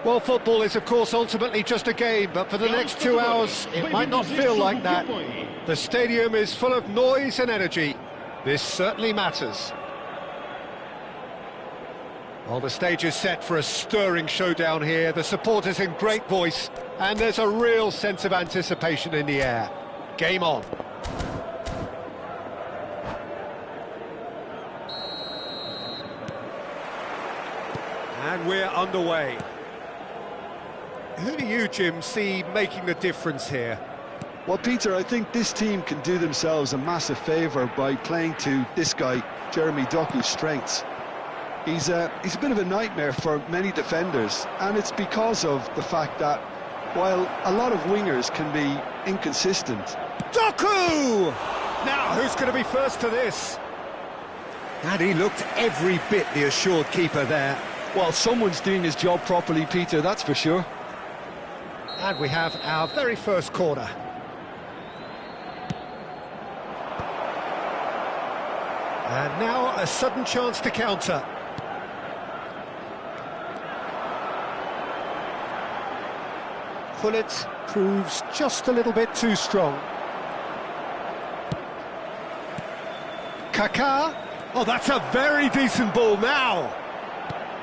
Well, football is, of course, ultimately just a game, but for the next 2 hours, it might not feel like that. The stadium is full of noise and energy. This certainly matters. Well, the stage is set for a stirring showdown here. The supporters in great voice, and there's a real sense of anticipation in the air. Game on. And we're underway. Who do you, Jim, see making the difference here? Well, Peter, I think this team can do themselves a massive favour by playing to this guy, Jeremy Doku's strengths. He's a bit of a nightmare for many defenders, and it's because of the fact that, while a lot of wingers can be inconsistent... Doku! Now, who's going to be first to this? And he looked every bit the assured keeper there. Well, someone's doing his job properly, Peter, that's for sure. And we have our very first corner. And now a sudden chance to counter. Pullet proves just a little bit too strong. Kaká. Oh, that's a very decent ball now.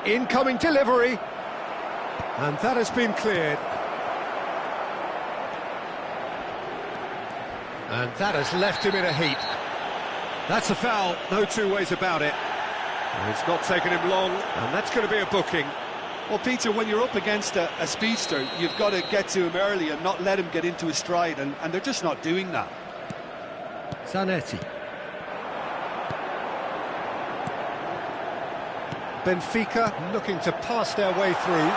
Incoming delivery. And that has been cleared. And that has left him in a heap. That's a foul, no two ways about it. It's not taken him long, and that's going to be a booking. Well, Peter, when you're up against a speedster, you've got to get to him early and not let him get into his stride, and they're just not doing that. Zanetti. Benfica looking to pass their way through.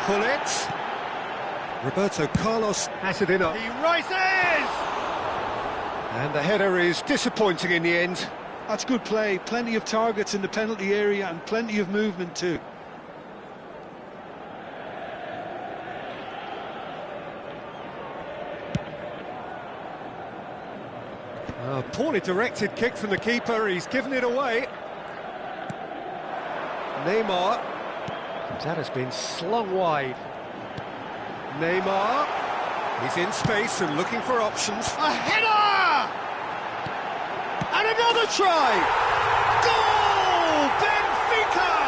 Pullet. Roberto Carlos has it in. He rises! And the header is disappointing in the end. That's good play. Plenty of targets in the penalty area and plenty of movement too. A poorly directed kick from the keeper. He's given it away. Neymar. That has been slung wide. Neymar, he's in space and looking for options. A header! And another try! Goal! Benfica!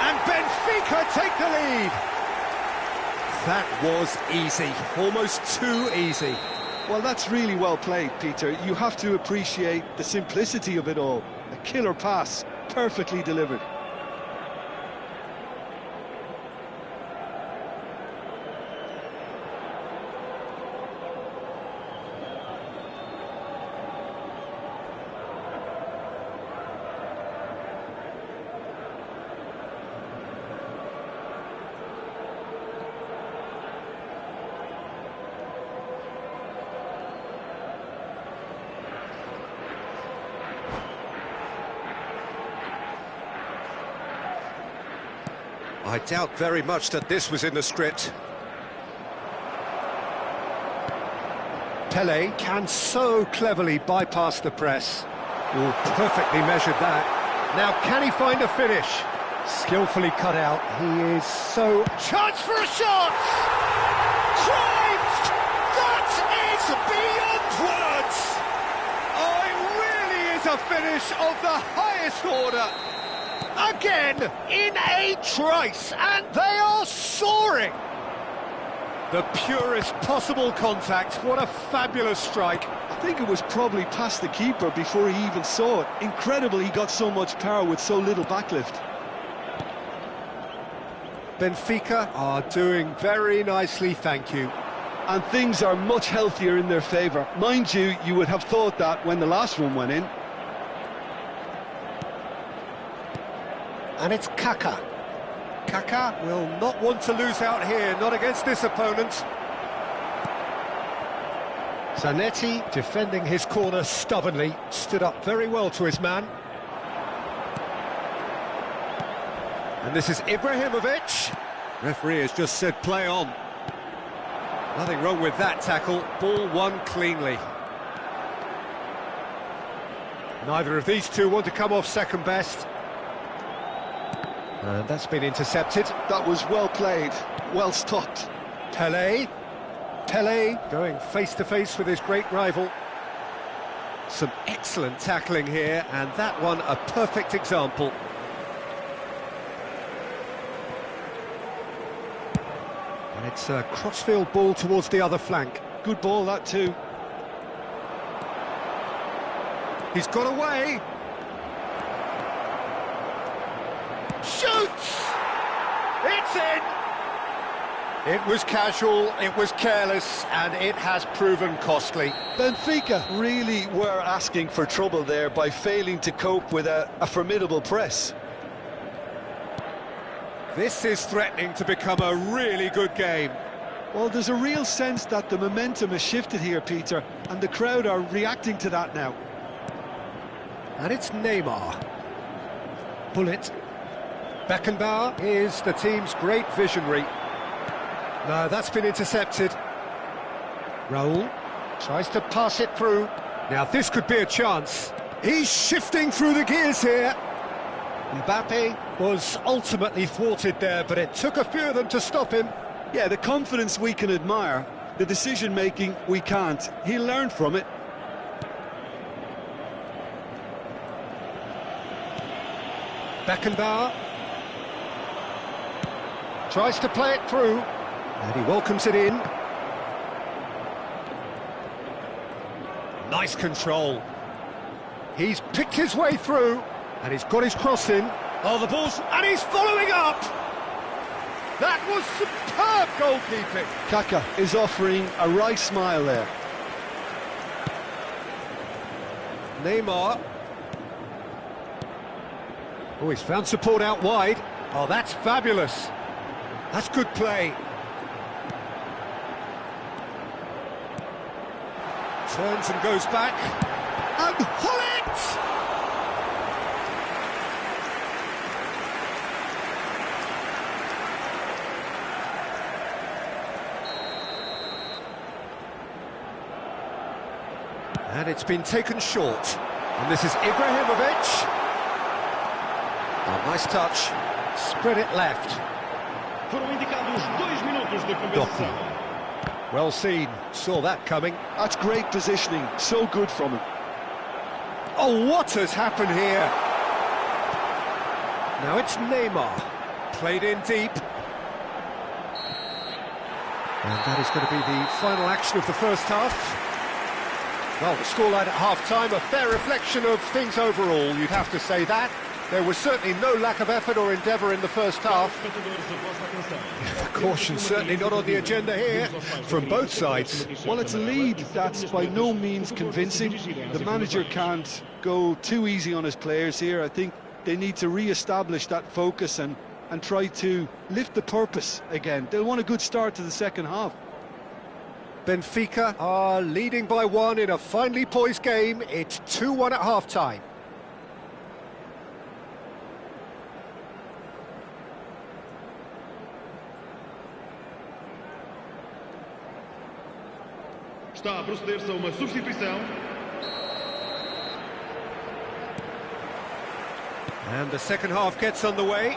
And Benfica take the lead. That was easy, almost too easy. Well, that's really well played, Peter. You have to appreciate the simplicity of it all. A killer pass, perfectly delivered. I doubt very much that this was in the script. Pele can so cleverly bypass the press. Oh, perfectly measured that. Now, can he find a finish? Skillfully cut out. He is so... Chance for a shot! Drive! That is beyond words! Oh, it really is a finish of the highest order. Again, in a trice, and they are soaring! The purest possible contact. What a fabulous strike. I think it was probably past the keeper before he even saw it. Incredible he got so much power with so little backlift. Benfica are doing very nicely, thank you. And things are much healthier in their favour. Mind you, you would have thought that when the last one went in. And it's Kaká. Kaká will not want to lose out here, not against this opponent. Zanetti defending his corner stubbornly, stood up very well to his man. And this is Ibrahimovic. Referee has just said play on. Nothing wrong with that tackle, ball won cleanly. Neither of these two want to come off second best. And that's been intercepted. That was well played, well stopped. Pelé going face-to-face with his great rival. Some excellent tackling here, and that one a perfect example. And it's a crossfield ball towards the other flank. Good ball, that too. He's got away. Shoots! It's in! It was casual, it was careless, and it has proven costly. Benfica really were asking for trouble there by failing to cope with a formidable press. This is threatening to become a really good game. Well, there's a real sense that the momentum has shifted here, Peter, and the crowd are reacting to that now. And it's Neymar. Bullet. Beckenbauer is the team's great visionary. No, that's been intercepted. Raul tries to pass it through. Now this could be a chance. He's shifting through the gears here. Mbappe was ultimately thwarted there, but it took a few of them to stop him. Yeah, the confidence we can admire, the decision-making we can't. He'll learn from it. Beckenbauer tries to play it through, and he welcomes it in. Nice control. He's picked his way through, and he's got his cross in. Oh, the ball's... and he's following up! That was superb goalkeeping. Kaka is offering a right smile there. Neymar. Oh, he's found support out wide. Oh, that's fabulous. That's good play. Turns and goes back. And Hullet! And it's been taken short. And this is Ibrahimovic. Oh, nice touch. Spread it left. Foram indicados 2 minutos de compensação. Well seen. Saw that coming. That's great positioning. So good from him. Oh, what has happened here? Now it's Neymar. Played in deep. And that is going to be the final action of the first half. Well, the scoreline at half-time, a fair reflection of things overall, you'd have to say that. There was certainly no lack of effort or endeavour in the first half. Caution certainly not on the agenda here, from both sides. Well, it's a lead that's by no means convincing. The manager can't go too easy on his players here. I think they need to re-establish that focus and try to lift the purpose again. They'll want a good start to the second half. Benfica are leading by 1 in a finely poised game. It's 2-1 at half-time. Está a proceder-se a uma substituição. And the second half gets underway.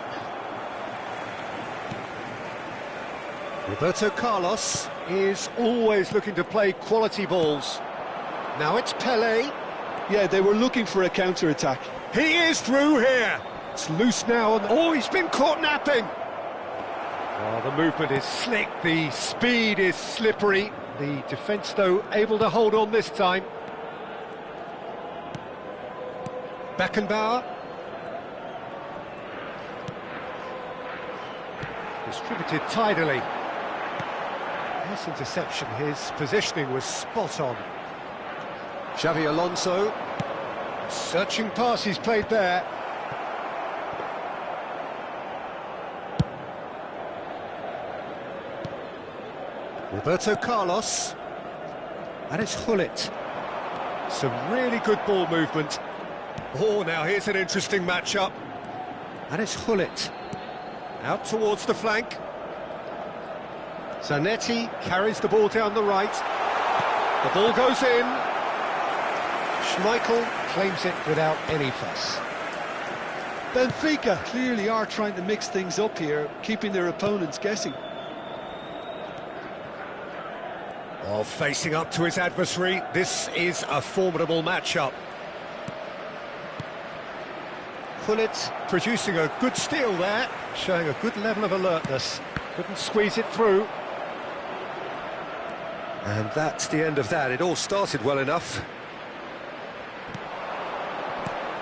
Roberto Carlos is always looking to play quality balls. Now it's Pelé. Yeah, they were looking for a counter-attack. He is through here. It's loose now. Oh, he's been caught napping. Oh, the movement is slick. The speed is slippery. The defence, though, able to hold on this time. Beckenbauer. Distributed tidily. Nice interception. His positioning was spot on. Xavi Alonso. Searching pass he's played there. Roberto Carlos. And it's Hullet. Some really good ball movement. Oh, now here's an interesting matchup. And it's Hullet. Out towards the flank. Zanetti carries the ball down the right. The ball goes in. Schmeichel claims it without any fuss. Benfica clearly are trying to mix things up here, keeping their opponents guessing. While facing up to his adversary, this is a formidable matchup. Pullet producing a good steal there, showing a good level of alertness. Couldn't squeeze it through. And that's the end of that. It all started well enough.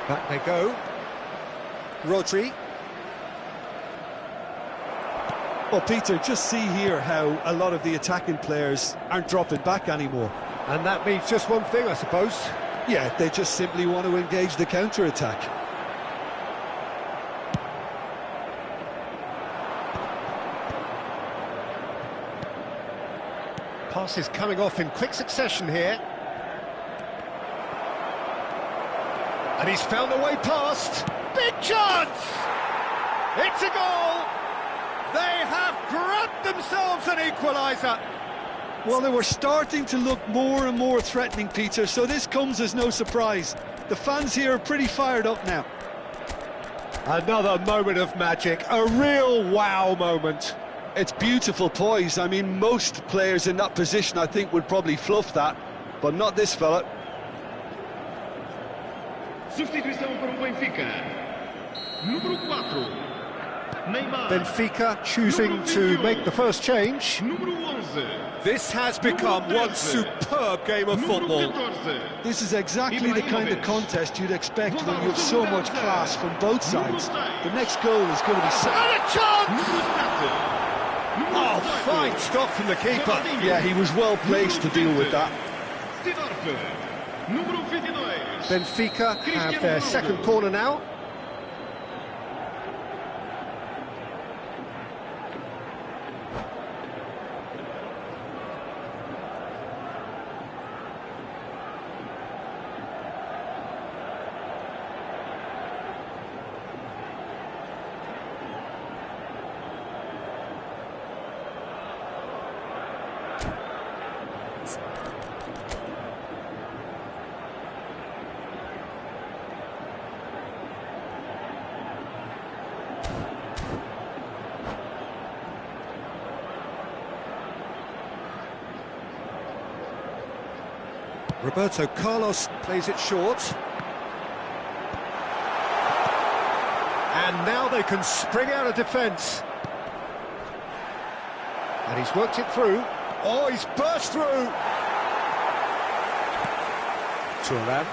Back they go. Rodri. Well, Peter, just see here how a lot of the attacking players aren't dropping back anymore. And that means just one thing, I suppose. Yeah, they just simply want to engage the counter-attack. Passes coming off in quick succession here. And he's found a way past. Big chance! It's a goal! They have grabbed themselves an equaliser. Well, they were starting to look more and more threatening, Peter, so this comes as no surprise. The fans here are pretty fired up now. Another moment of magic, a real wow moment. It's beautiful poise. I mean, most players in that position, I think, would probably fluff that, but not this fella. Substituição para o Benfica. Número 4. Neymar. Benfica choosing to make the first change. Número 11. This has become one superb game of football. This is exactly the kind of contest you'd expect when you have so much class from both sides. The next goal is going to be set. And a chance! Oh, fine stop from the keeper. Yeah, he was well placed to deal with that. Benfica have their second corner now. Roberto Carlos plays it short. And now they can spring out of defence. And he's worked it through. Oh, he's burst through! Thuram.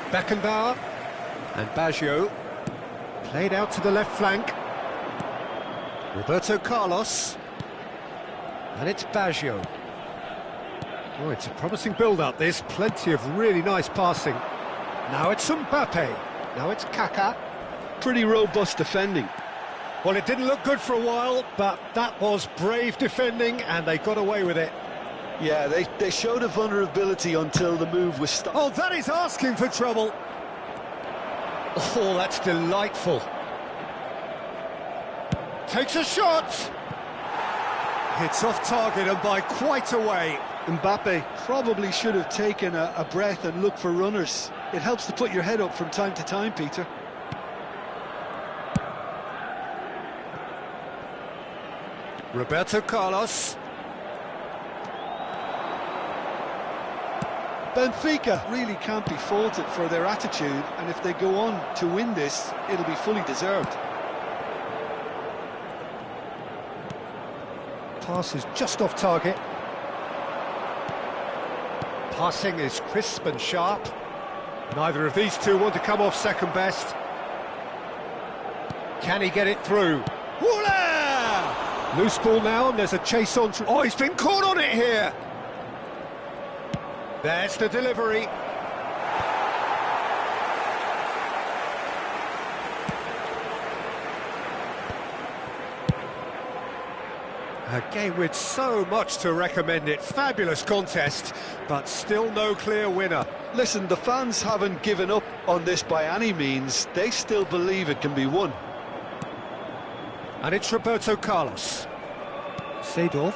Beckenbauer. And Baggio. Played out to the left flank. Roberto Carlos. And it's Baggio. Oh, it's a promising build-up, this. Plenty of really nice passing. Now it's Mbappe. Now it's Kaká. Pretty robust defending. Well, it didn't look good for a while, but that was brave defending, and they got away with it. Yeah, they showed a vulnerability until the move was stopped. Oh, that is asking for trouble. Oh, that's delightful. Takes a shot. Hits off target and by quite a way. Mbappe probably should have taken a breath and looked for runners. It helps to put your head up from time to time, Peter. Roberto Carlos. Benfica really can't be faulted for their attitude, and if they go on to win this, it'll be fully deserved. Pass is just off target. Passing is crisp and sharp. Neither of these two want to come off second best. Can he get it through? Voila! Loose ball now, and there's a chase on. Oh, he's been caught on it here. There's the delivery. A game with so much to recommend it. Fabulous contest, but still no clear winner. Listen, the fans haven't given up on this by any means. They still believe it can be won. And it's Roberto Carlos. Seedorf.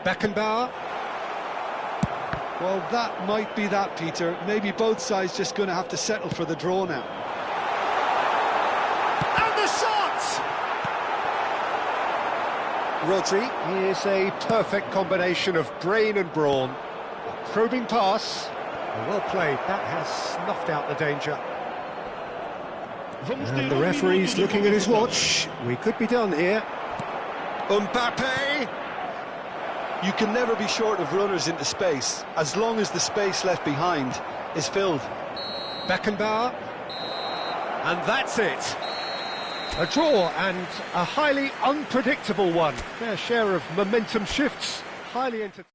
Beckenbauer. Well, that might be that, Peter. Maybe both sides just going to have to settle for the draw now. And the shot! Rodri is a perfect combination of brain and brawn. A probing pass. Well played, that has snuffed out the danger. And the referee's looking at his watch. We could be done here. Mbappe! You can never be short of runners into space, as long as the space left behind is filled. Beckenbauer. And that's it. A draw, and a highly unpredictable one. Fair share of momentum shifts. Highly entertaining.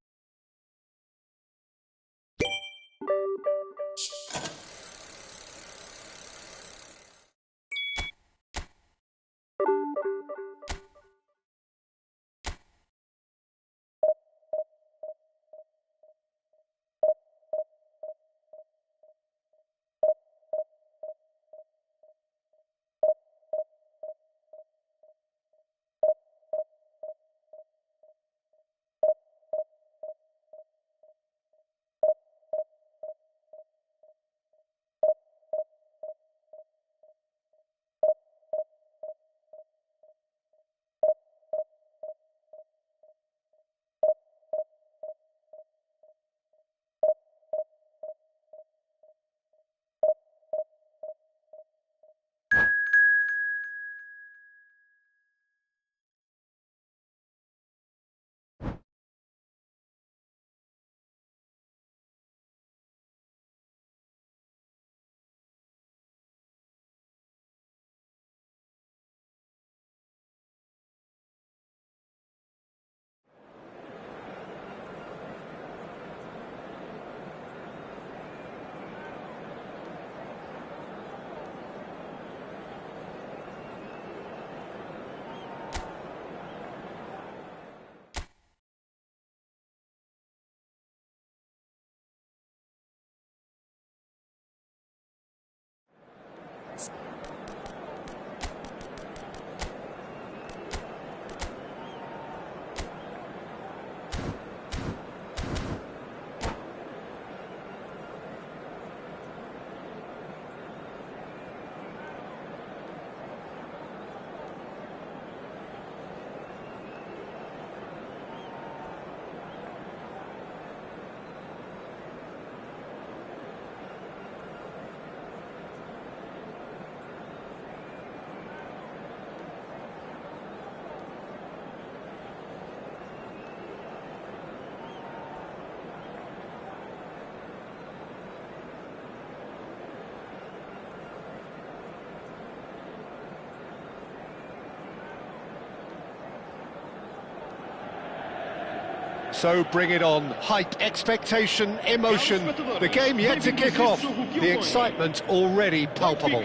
So bring it on. Hype, expectation, emotion. The game yet to kick off. The excitement already palpable.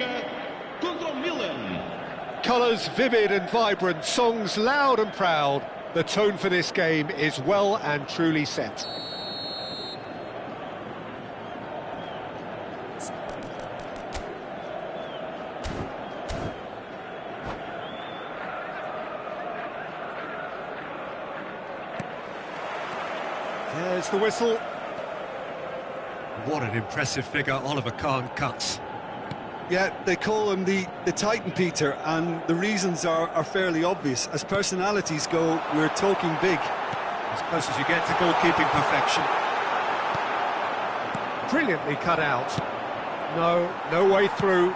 Colours vivid and vibrant, songs loud and proud. The tone for this game is well and truly set. There's the whistle. What an impressive figure Oliver Kahn cuts. Yeah, they call him the Titan, Peter, and the reasons are fairly obvious. As personalities go, we're talking big. As close as you get to goalkeeping perfection. Brilliantly cut out. No way through.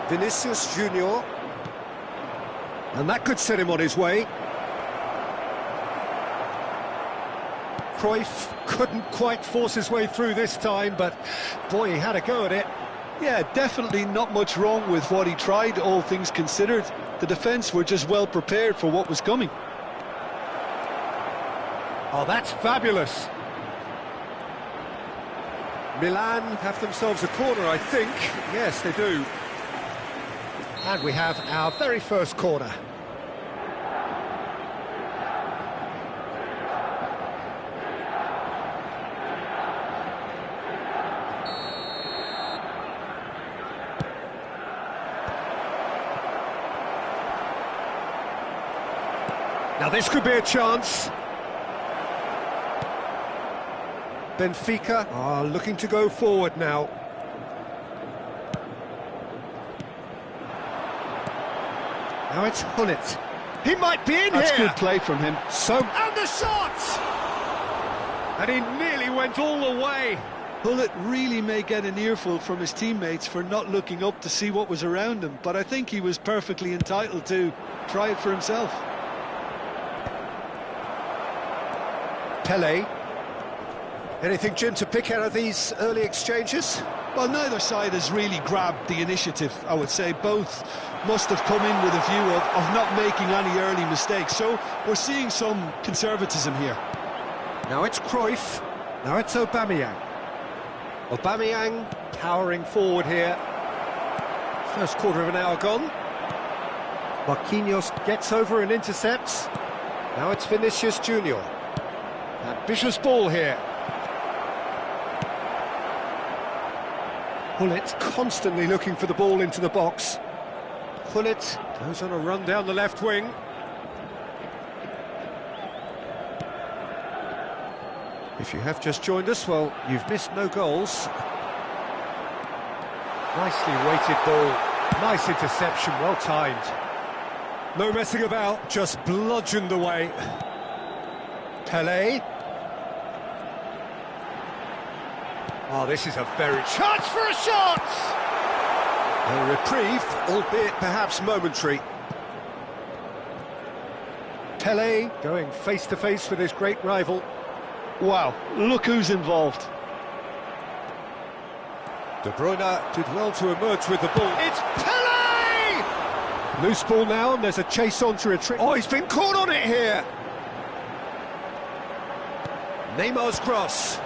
Vinicius Junior. And that could set him on his way. Cruyff couldn't quite force his way through this time, but boy, he had a go at it. Yeah, definitely not much wrong with what he tried, all things considered. The defence were just well prepared for what was coming. Oh, that's fabulous. Milan have themselves a corner, I think. Yes, they do. And we have our very first corner. Now this could be a chance. Benfica are looking to go forward now. Now it's Hullet. He might be in That's here. good play from him. And the shot! And he nearly went all the way. Hullet really may get an earful from his teammates for not looking up to see what was around him, but I think he was perfectly entitled to try it for himself. Pele. Anything, Jim, to pick out of these early exchanges? Well, neither side has really grabbed the initiative, I would say. Both must have come in with a view of not making any early mistakes, so we're seeing some conservatism here. Now it's Cruyff, now it's Aubameyang. Aubameyang powering forward here. First quarter of an hour gone. Marquinhos gets over and intercepts. Now it's Vinicius Junior. Ambitious ball here. Hullet constantly looking for the ball into the box. Hullet goes on a run down the left wing. If you have just joined us, well, you've missed no goals. Nicely weighted ball, nice interception, well timed. No messing about, just bludgeoned away. Pele. Oh, this is a very chance for a shot! A reprieve, albeit perhaps momentary. Pele going face-to-face with his great rival. Wow, look who's involved. De Bruyne did well to emerge with the ball. It's Pele! Loose ball now, and there's a chase on to retreat. Oh, he's been caught on it here! Neymar's cross.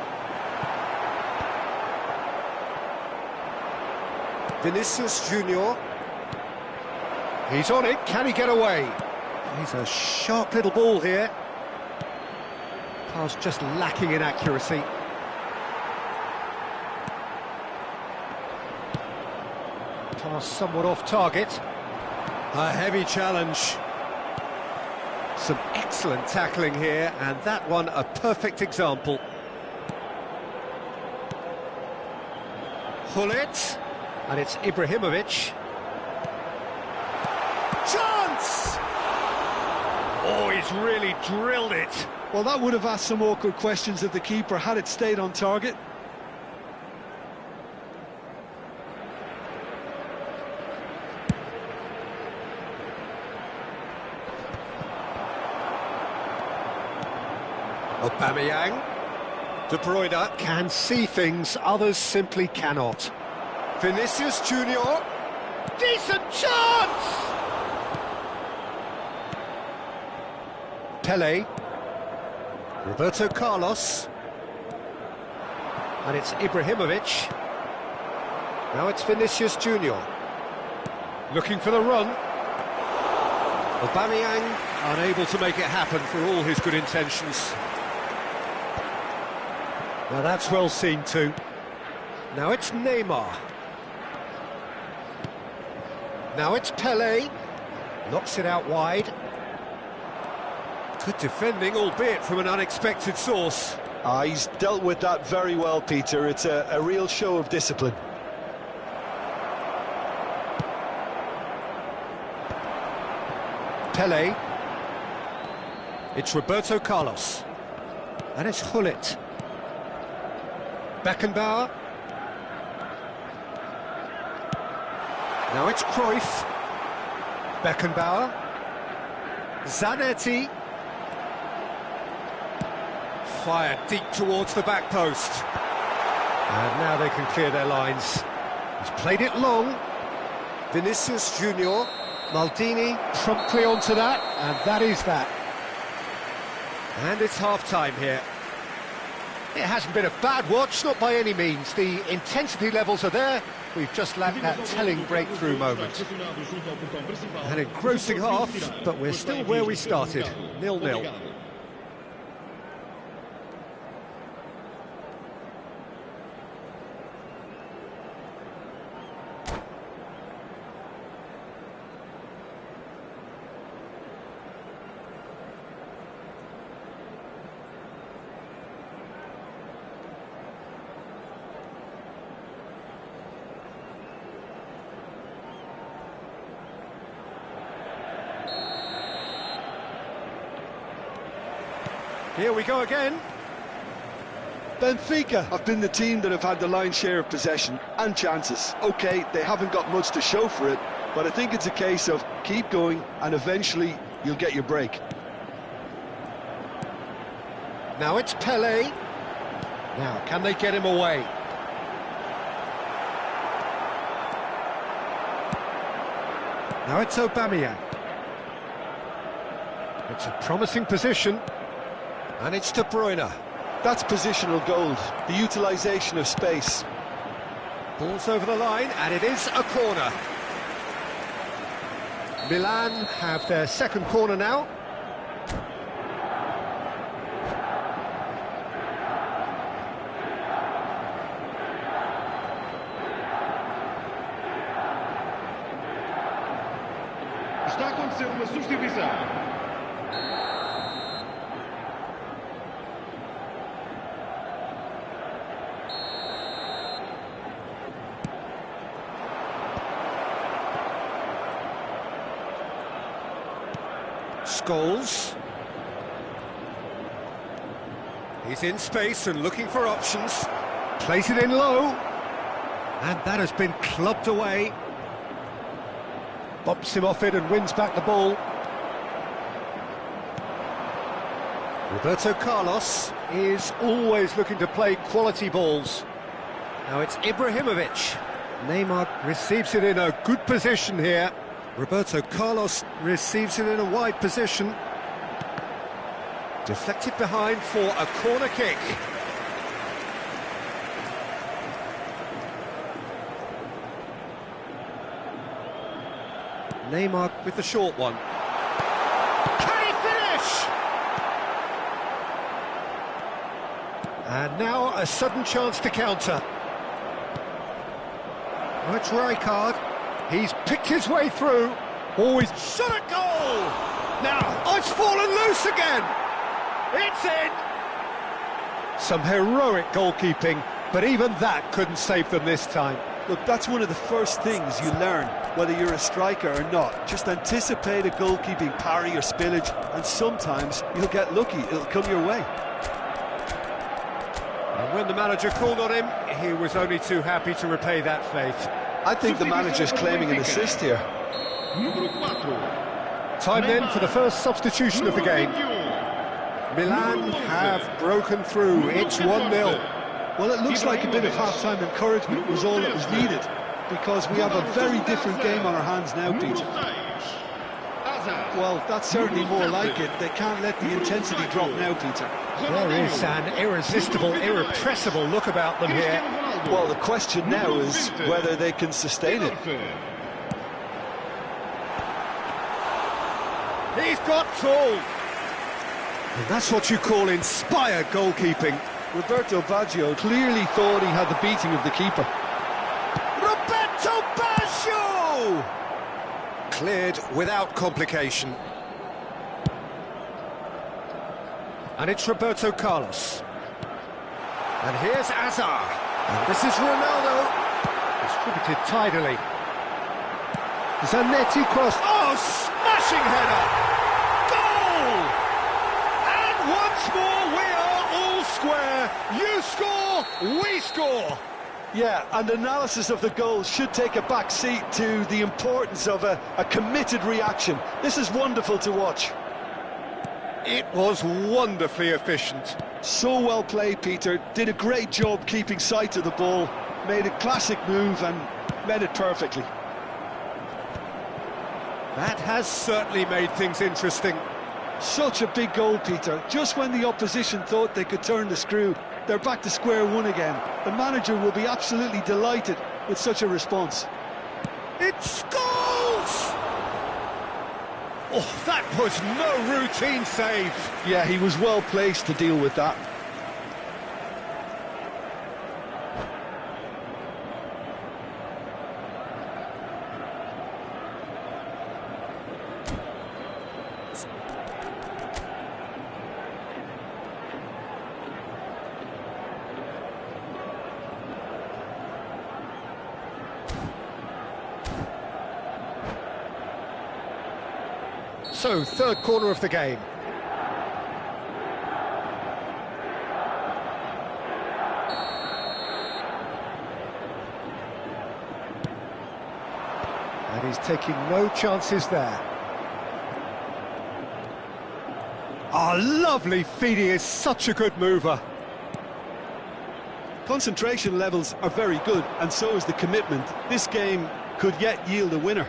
Vinicius Junior. He's on it, can he get away? He's a sharp little ball here. Pass just lacking in accuracy. Pass somewhat off target. A heavy challenge. Some excellent tackling here, and that one a perfect example. Hullet. And it's Ibrahimovic. Chance! Oh, he's really drilled it. Well, that would have asked some awkward questions of the keeper had it stayed on target. Aubameyang. De Bruyne can see things others simply cannot. Vinicius Junior. Decent chance! Pele. Roberto Carlos. And it's Ibrahimovic. Now it's Vinicius Junior. Looking for the run. Aubameyang unable to make it happen for all his good intentions. Now that's well seen too. Now it's Neymar. Now it's Pele. Knocks it out wide. Good defending, albeit from an unexpected source. He's dealt with that very well, Peter. It's a real show of discipline. Pele. It's Roberto Carlos. And it's Hullet. Beckenbauer. Now it's Cruyff. Beckenbauer. Zanetti. Fired deep towards the back post. And now they can clear their lines. He's played it long. Vinicius Junior. Maldini promptly onto that, and that is that. And it's half-time here. It hasn't been a bad watch, not by any means. The intensity levels are there. We've just lacked that telling breakthrough moment. An engrossing half, but we're still where we started, 0-0. Here we go again. Benfica have been the team that have had the lion's share of possession and chances. OK, they haven't got much to show for it, but I think it's a case of keep going and eventually you'll get your break. Now it's Pele. Now, can they get him away? Now it's Aubameyang. It's a promising position. And it's De Bruyne. That's positional gold, the utilisation of space. Ball's over the line, and it is a corner. Milan have their second corner now. Está acontecendo uma substituição. Scholes. He's in space and looking for options. Plays it in low. And that has been clubbed away. Bumps him off it and wins back the ball. Roberto Carlos is always looking to play quality balls. Now it's Ibrahimovic. Neymar receives it in a good position here. Roberto Carlos receives it in a wide position. Deflected behind for a corner kick. Neymar with the short one. Can he finish? And now a sudden chance to counter. Oh, it's Rijkaard. He's picked his way through. Always shot at goal. Now, oh, it's fallen loose again. It's in. Some heroic goalkeeping, but even that couldn't save them this time. Look, that's one of the first things you learn, whether you're a striker or not. Just anticipate a goalkeeping parry or spillage, and sometimes you'll get lucky, it'll come your way. And when the manager called on him, he was only too happy to repay that faith. I think the manager's claiming an assist here. Time then for the first substitution of the game. Milan have broken through, it's 1-0. Well, it looks like a bit of half-time encouragement was all that was needed, because we have a very different game on our hands now, Peter. Well, that's certainly more like it. They can't let the intensity drop now, Peter. There is an irresistible, irrepressible look about them here. Well, the question now is whether they can sustain it. He's got tall. And that's what you call inspired goalkeeping. Roberto Baggio clearly thought he had the beating of the keeper. Roberto Baggio! Cleared without complication. And it's Roberto Carlos. And here's Azar. And this is Ronaldo. Distributed tidily. Zanetti cross. Oh, smashing header! Goal! And once more we are all square. You score, we score. Yeah, and analysis of the goal should take a back seat to the importance of a committed reaction. This is wonderful to watch. It was wonderfully efficient. So well played, Peter. Did a great job keeping sight of the ball. Made a classic move and made it perfectly. That has certainly made things interesting. Such a big goal, Peter. Just when the opposition thought they could turn the screw, they're back to square one again. The manager will be absolutely delighted with such a response. It scores! Oh, that was no routine save. Yeah, he was well placed to deal with that. So, third corner of the game. And he's taking no chances there. Oh, lovely feed, he is such a good mover. Concentration levels are very good, and so is the commitment. This game could yet yield a winner.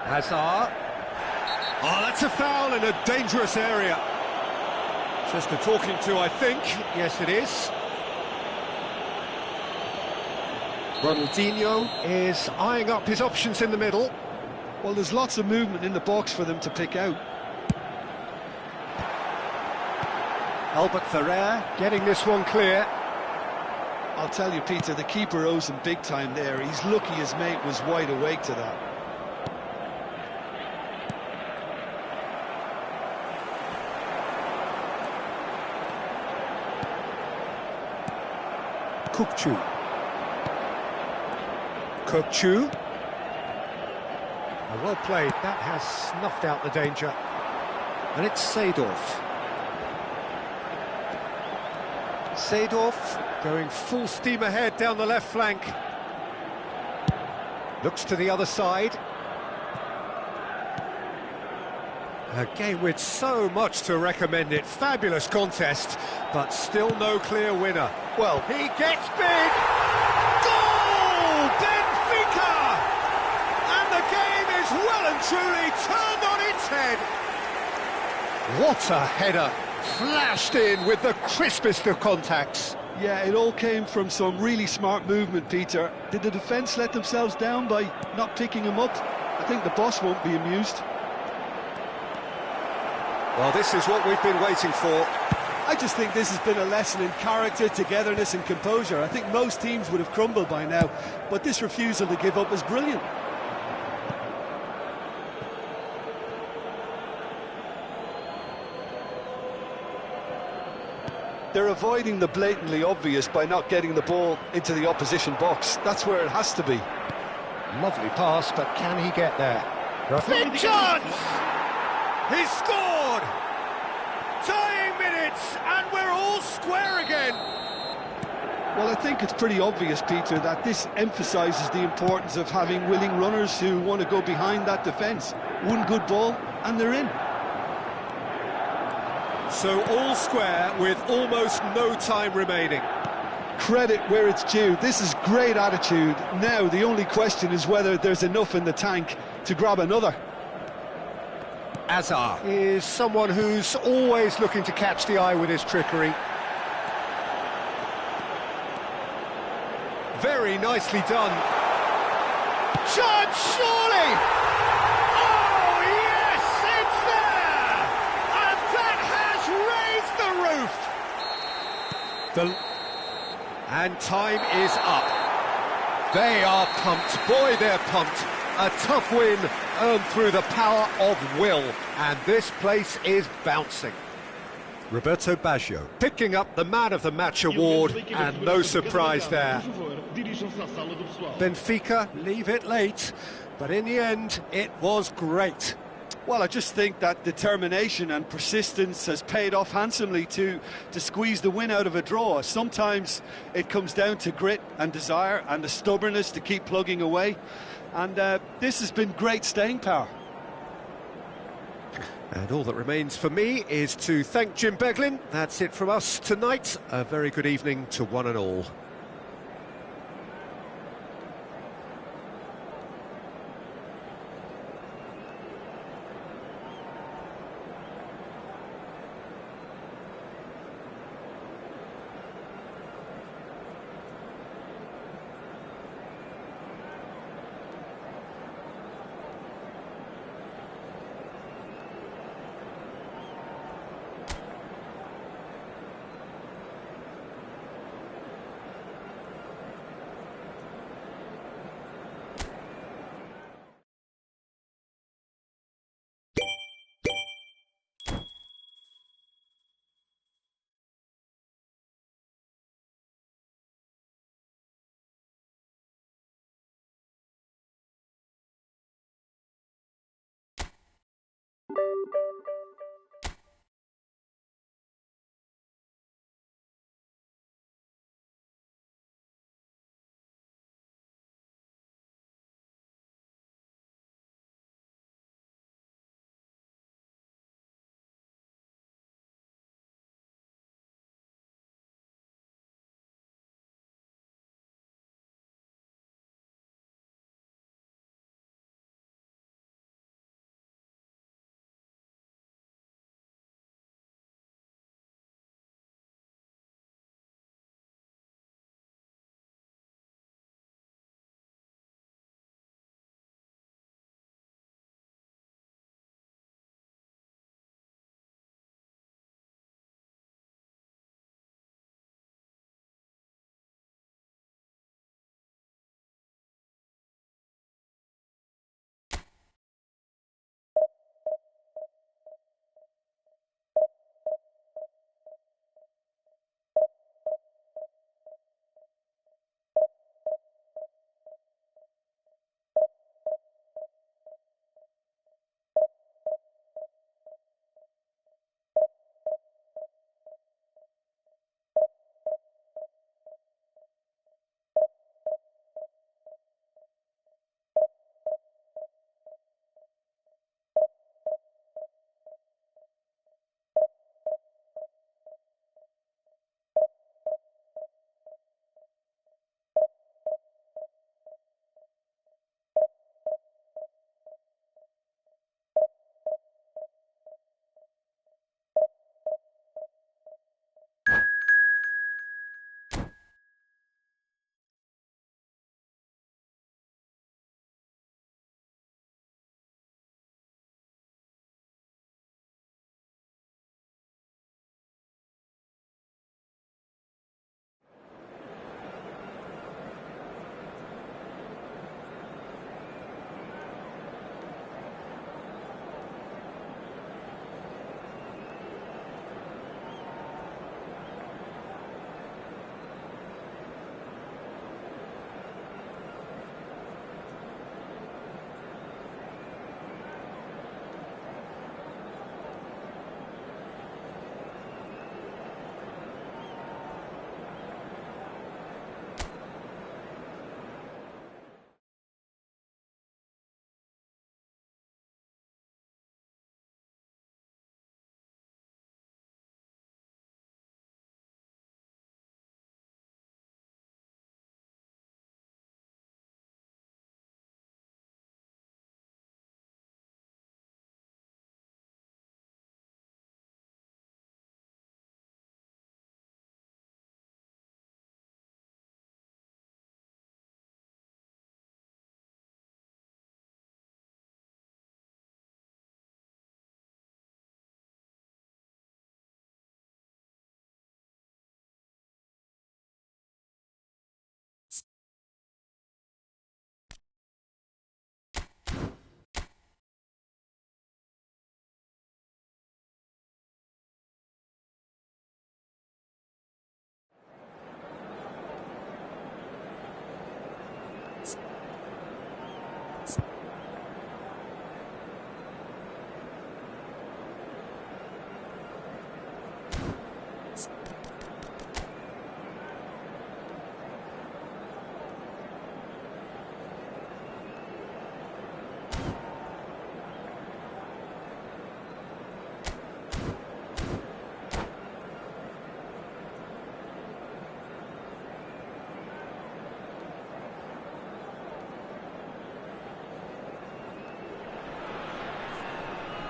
Hazard. Oh, that's a foul in a dangerous area. Just a talking to, I think. Yes, it is. Ronaldinho is eyeing up his options in the middle. Well, there's lots of movement in the box for them to pick out. Albert Ferrer getting this one clear. I'll tell you, Peter, the keeper owes him big time there. He's lucky his mate was wide awake to that. Kukçu. Well played, that has snuffed out the danger. And it's Seedorf. Seedorf going full steam ahead down the left flank. Looks to the other side. A game with so much to recommend it. Fabulous contest, but still no clear winner. Well, he gets big! Goal! Benfica! And the game is well and truly turned on its head. What a header! Flashed in with the crispest of contacts. Yeah, it all came from some really smart movement, Peter. Did the defence let themselves down by not picking him up? I think the boss won't be amused. Well, this is what we've been waiting for. I just think this has been a lesson in character, togetherness and composure. I think most teams would have crumbled by now, but this refusal to give up is brilliant. They're avoiding the blatantly obvious by not getting the ball into the opposition box. That's where it has to be. Lovely pass, but can he get there? Big chance! He's scored! Tying minutes, and we're all square again. Well, I think it's pretty obvious, Peter, that this emphasises the importance of having willing runners who want to go behind that defence. One good ball, and they're in. So all square with almost no time remaining. Credit where it's due. This is great attitude. Now the only question is whether there's enough in the tank to grab another. Hazard is someone who's always looking to catch the eye with his trickery. Very nicely done. Chance, surely! Oh, yes, it's there! And that has raised the roof! And time is up. They are pumped. Boy, they're pumped. A tough win earned through the power of will. And this place is bouncing. Roberto Baggio picking up the Man of the Match award, and no surprise there. Benfica leave it late, but in the end, it was great. Well, I just think that determination and persistence has paid off handsomely to squeeze the win out of a draw. Sometimes it comes down to grit and desire and the stubbornness to keep plugging away. And this has been great staying power. And all that remains for me is to thank Jim Beglin. That's it from us tonight. A very good evening to one and all.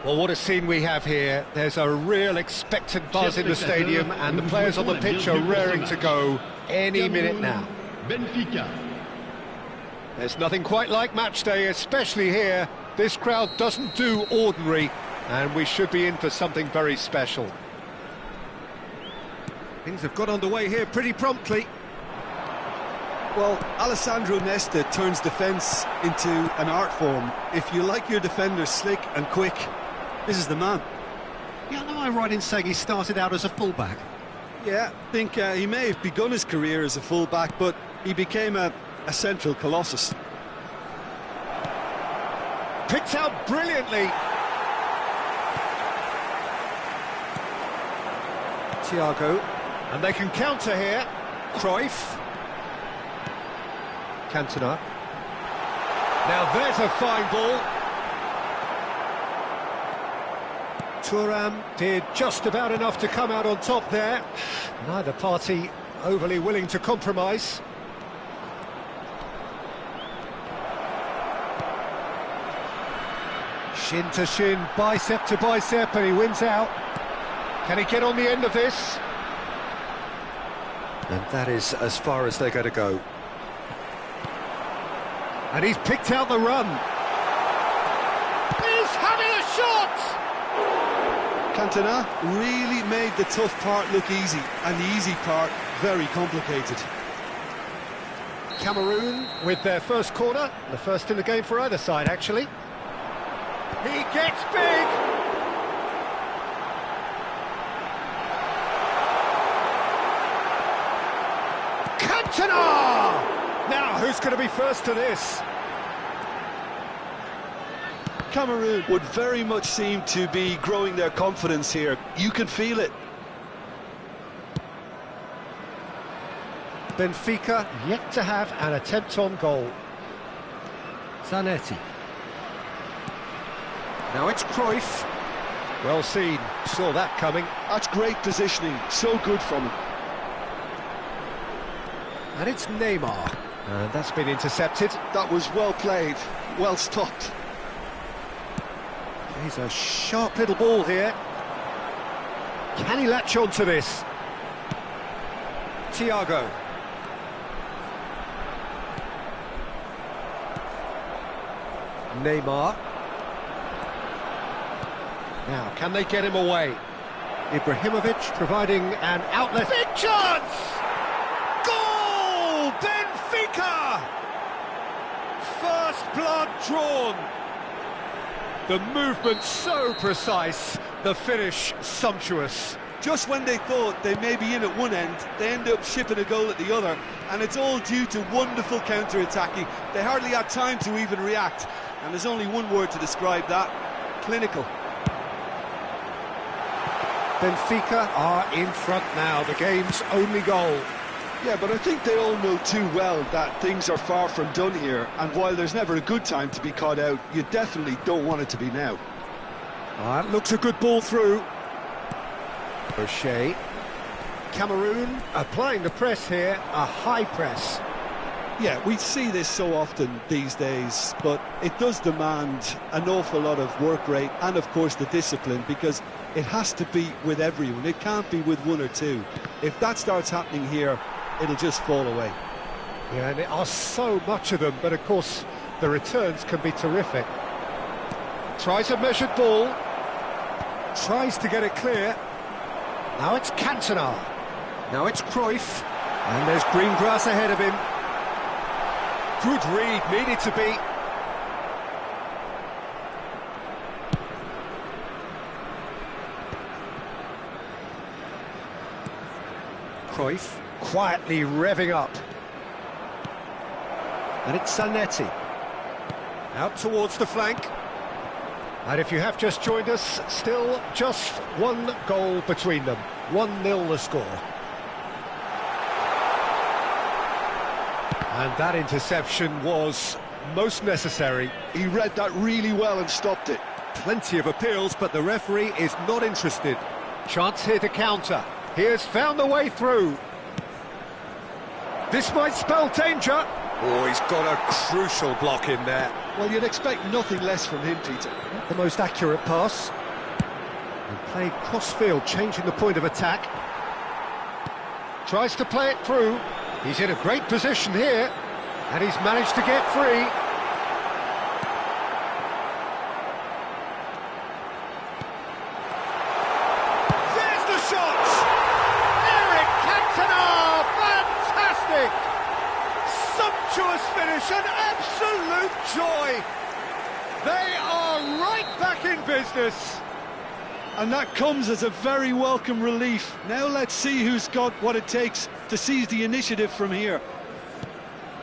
Well, what a scene we have here. There's a real expectant buzz in the stadium, and the players on the pitch are raring to go any minute now. Benfica. There's nothing quite like match day, especially here. This crowd doesn't do ordinary, and we should be in for something very special. Things have got underway here pretty promptly. Well, Alessandro Nesta turns defence into an art form. If you like your defenders slick and quick, this is the man. Yeah, am I right in saying he started out as a fullback? Yeah, I think he may have begun his career as a fullback, but he became a central colossus. Picked out brilliantly. Thiago, and they can counter here. Cruyff. Cantona. Now there's a fine ball. Thuram did just about enough to come out on top there. Neither party overly willing to compromise. Shin to shin, bicep to bicep, and he wins out. Can he get on the end of this? And that is as far as they're going to go. And he's picked out the run. He's having a shot! Cantona really made the tough part look easy, and the easy part very complicated. Cameroon with their first corner, the first in the game for either side, actually. He gets big! Cantona! Now, who's going to be first to this? Cameroon would very much seem to be growing their confidence here. You can feel it. Benfica yet to have an attempt on goal. Zanetti. Now it's Cruyff. Well seen, saw that coming. That's great positioning, so good from him. And it's Neymar. And that's been intercepted. That was well played, well stopped. He's a sharp little ball here. Can he latch on to this? Thiago. Neymar. Now, can they get him away? Ibrahimovic providing an outlet. Big chance! Goal! Benfica! First blood drawn. The movement so precise, the finish sumptuous. Just when they thought they may be in at one end, they end up shipping a goal at the other, and it's all due to wonderful counter-attacking. They hardly had time to even react, and there's only one word to describe that: clinical. Benfica are in front now, the game's only goal. Yeah, but I think they all know too well that things are far from done here, and while there's never a good time to be caught out, you definitely don't want it to be now. That looks a good ball through. O'Shea. Cameroon applying the press here, a high press. Yeah, we see this so often these days, but it does demand an awful lot of work rate and, of course, the discipline, because it has to be with everyone. It can't be with one or two. If that starts happening here, it'll just fall away. Yeah, and there are so much of them, but of course the returns can be terrific. Tries a measured ball. Tries to get it clear. Now it's Cantona. Now it's Cruyff. And there's green grass ahead of him. Good read, needed to be. Cruyff quietly revving up. And it's Zanetti. Out towards the flank. And if you have just joined us, still just one goal between them. 1-0 the score. And that interception was most necessary. He read that really well and stopped it. Plenty of appeals, but the referee is not interested. Chance here to counter. He has found the way through. This might spell danger. Oh, he's got a crucial block in there. Well, you'd expect nothing less from him, Peter. The most accurate pass. And played cross-field, changing the point of attack. Tries to play it through. He's in a great position here. And he's managed to get free. There's the shot! Eric Cantona! Fantastic! Sumptuous finish, an absolute joy! They are right back in business. And that comes as a very welcome relief. Now let's see who's got what it takes to seize the initiative from here.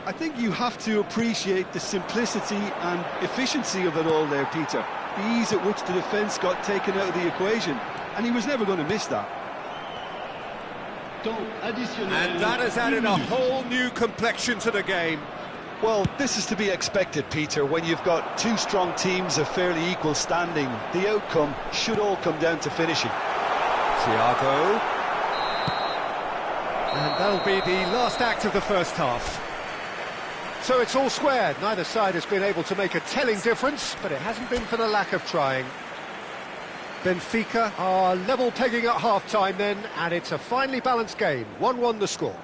I think you have to appreciate the simplicity and efficiency of it all there, Peter. The ease at which the defence got taken out of the equation, and he was never going to miss that. And that has added a whole new complexion to the game. Well, this is to be expected, Peter. When you've got two strong teams of fairly equal standing, the outcome should all come down to finishing. Thiago. And that'll be the last act of the first half. So it's all squared. Neither side has been able to make a telling difference, but it hasn't been for the lack of trying. Benfica are level pegging at half-time then, and it's a finely balanced game. 1-1 the score.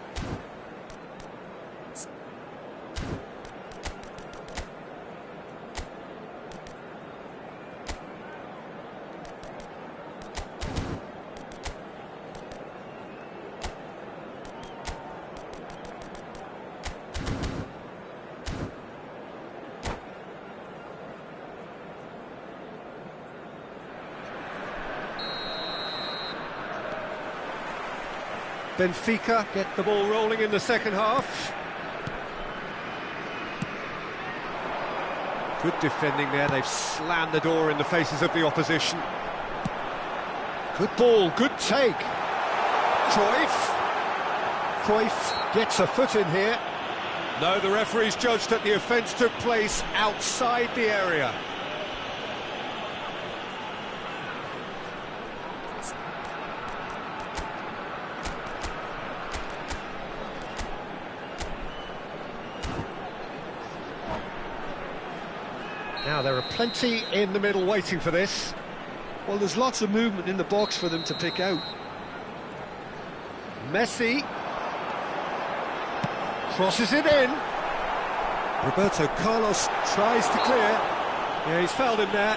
Benfica get the ball rolling in the second half. Good defending there, they've slammed the door in the faces of the opposition. Good ball, good take. Cruyff gets a foot in here. No, the referee's judged that the offence took place outside the area. Now there are plenty in the middle waiting for this. Well, there's lots of movement in the box for them to pick out. Messi crosses it in. Roberto Carlos tries to clear. Yeah, he's fouled him there.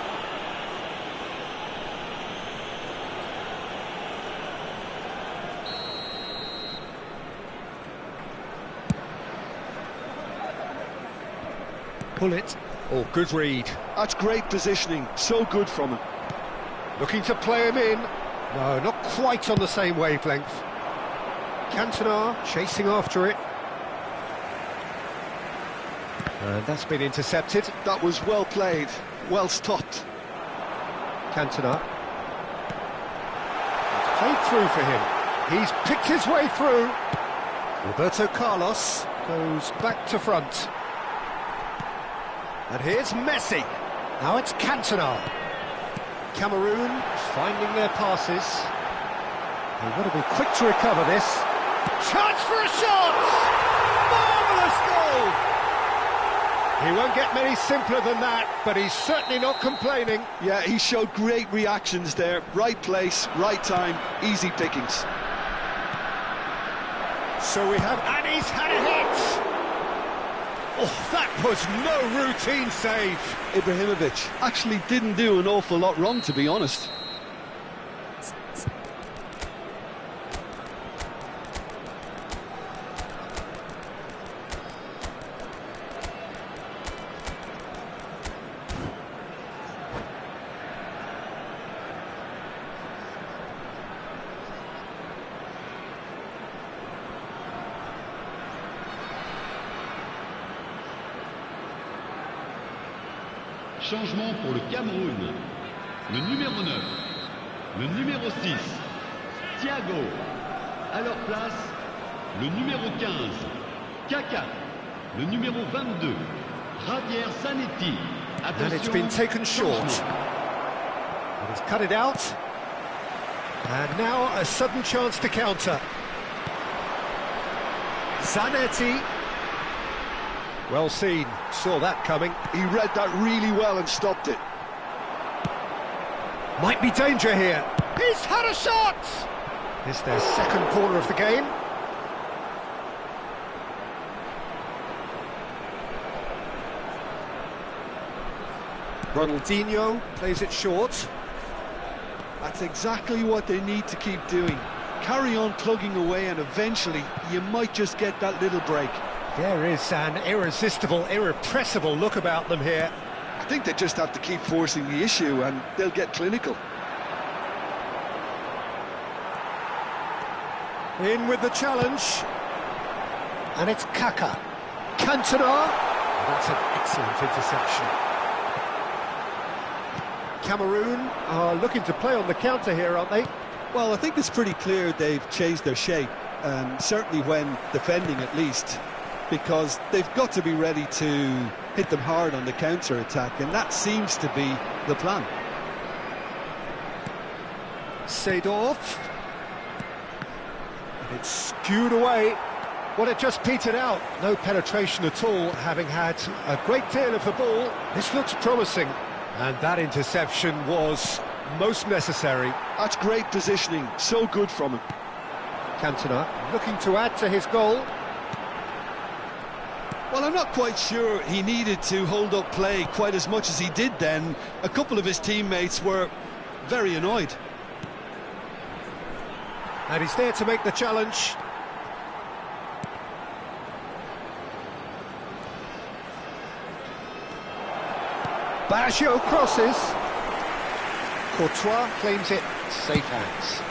Pull it. Oh, good read. That's great positioning, so good from him. Looking to play him in. No, not quite on the same wavelength. Cantona chasing after it. And that's been intercepted. That was well played, well stopped. Cantona. It's played through for him. He's picked his way through. Roberto Carlos goes back to front. And here's Messi. Now it's Cantona. Cameroon finding their passes. They've got to be quick to recover this. Chance for a shot! Marvellous goal! He won't get many simpler than that, but he's certainly not complaining. Yeah, he showed great reactions there. Right place, right time, easy pickings. So we have... And he's had a hit! Oh, that was no routine save. Ibrahimovic actually didn't do an awful lot wrong, to be honest. Changement pour le Cameroun. Le numéro 9, le numéro 6, Thiago. À leur place, le numéro 15, Kaka. Le numéro 22, Javier Zanetti. And it's been taken short. And he's cut it out. And now a sudden chance to counter. Zanetti. Well seen, saw that coming. He read that really well and stopped it. Might be danger here. He's had a shot! It's their second corner of the game. Ronaldinho plays it short. That's exactly what they need to keep doing. Carry on plugging away and eventually you might just get that little break. There is an irresistible, irrepressible look about them here. I think they just have to keep forcing the issue and they'll get clinical. In with the challenge. And it's Kaka. Cantona. That's an excellent interception. Cameroon are looking to play on the counter here, aren't they? Well, I think it's pretty clear they've changed their shape, certainly when defending at least, because they've got to be ready to hit them hard on the counter-attack, and that seems to be the plan. Seedorf. It's skewed away. Well, it just petered out. No penetration at all, having had a great deal of the ball. This looks promising. And that interception was most necessary. That's great positioning, so good from him. Cantona looking to add to his goal. Well, I'm not quite sure he needed to hold up play quite as much as he did then. A couple of his teammates were very annoyed. And he's there to make the challenge. Baggio crosses. Courtois claims it. Safe hands.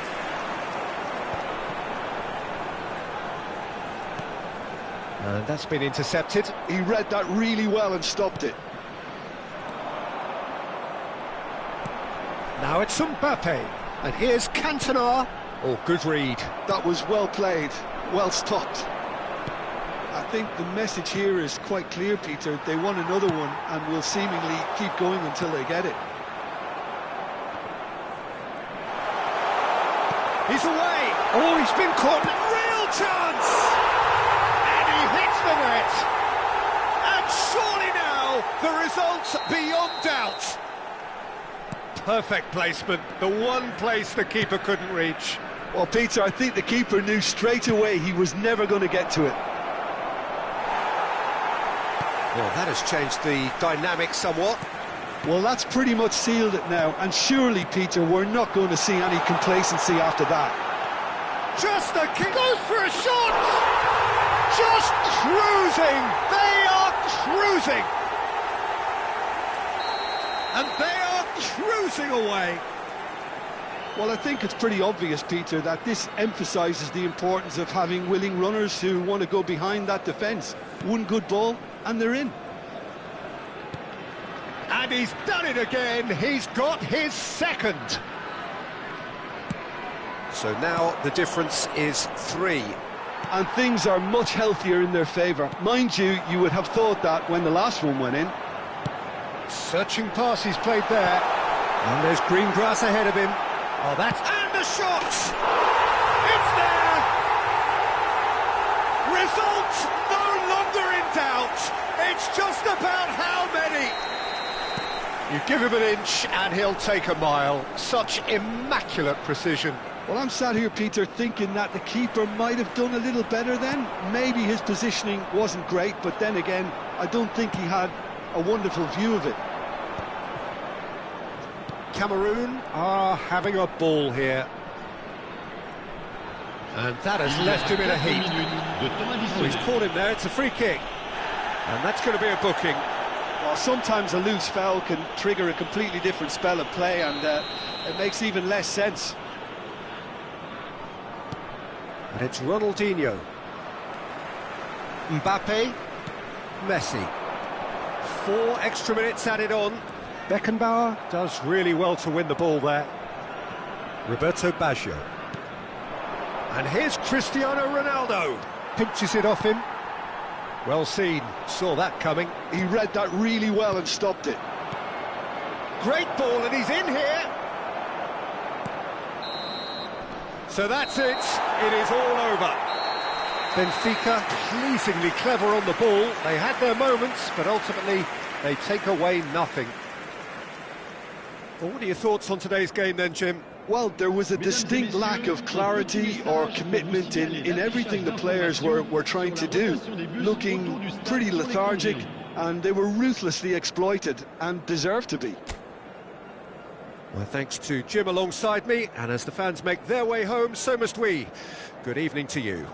And that's been intercepted. He read that really well and stopped it. Now it's Mbappe. And here's Cantona. Oh, good read. That was well played, well stopped. I think the message here is quite clear, Peter. They want another one and will seemingly keep going until they get it. He's away. Oh, he's been caught. Real chance. And he hits the net. And surely now, the result's beyond doubt. Perfect placement. The one place the keeper couldn't reach. Well, Peter, I think the keeper knew straight away he was never going to get to it. Well, that has changed the dynamic somewhat. Well, that's pretty much sealed it now, and surely, Peter, we're not going to see any complacency after that. Just a kick, goes for a shot! Just cruising! They are cruising! And they are cruising away! Well, I think it's pretty obvious, Peter, that this emphasises the importance of having willing runners who want to go behind that defence. One good ball, and they're in. And he's done it again. He's got his second. So now the difference is 3. And things are much healthier in their favour. Mind you, you would have thought that when the last one went in. Searching pass he's played there. And there's green grass ahead of him. Oh, that's... And the shot! It's there! Result no longer in doubt. It's just about how many. You give him an inch and he'll take a mile. Such immaculate precision. Well, I'm sat here, Peter, thinking that the keeper might have done a little better then. Maybe his positioning wasn't great, but then again, I don't think he had a wonderful view of it. Cameroon are having a ball here. And that has left him in a heap. Oh, he's caught him there, it's a free kick. And that's going to be a booking. Well, sometimes a loose foul can trigger a completely different spell of play, and it makes even less sense. And it's Ronaldinho. Mbappe. Messi. 4 extra minutes added on. Beckenbauer does really well to win the ball there. Roberto Baggio. And here's Cristiano Ronaldo. Pinches it off him. Well seen, saw that coming. He read that really well and stopped it. Great ball, and he's in here. So that's it. It is all over. Benfica pleasingly clever on the ball. They had their moments, but ultimately they take away nothing. Well, what are your thoughts on today's game then, Jim? Well, there was a distinct lack of clarity or commitment in everything the players were trying to do. Looking pretty lethargic, and they were ruthlessly exploited and deserved to be. Well, thanks to Jim alongside me, and as the fans make their way home, so must we. Good evening to you.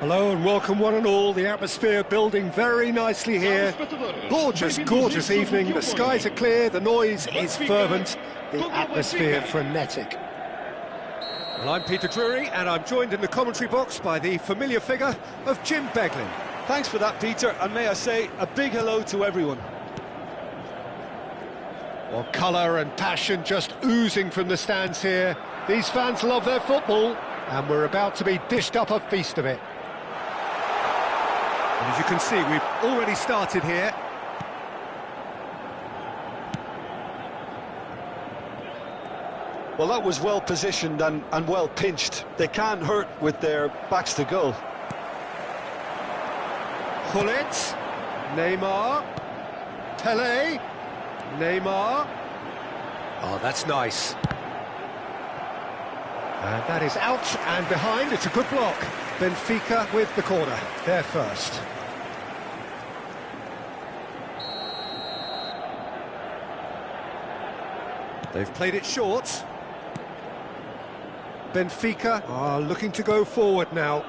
Hello and welcome one and all. The atmosphere building very nicely here. Gorgeous, gorgeous evening. The skies are clear, the noise is fervent, the atmosphere frenetic. Well, I'm Peter Drury and I'm joined in the commentary box by the familiar figure of Jim Beglin. Thanks for that, Peter, and may I say a big hello to everyone. Well, colour and passion just oozing from the stands here. These fans love their football and we're about to be dished up a feast of it. And as you can see, we've already started here. Well, that was well positioned and well pinched. They can't hurt with their backs to goal. Gullit, Neymar, Pele, Neymar. Oh, that's nice. And that is out and behind. It's a good block. Benfica with the corner. They're first. They've played it short. Benfica are looking to go forward now.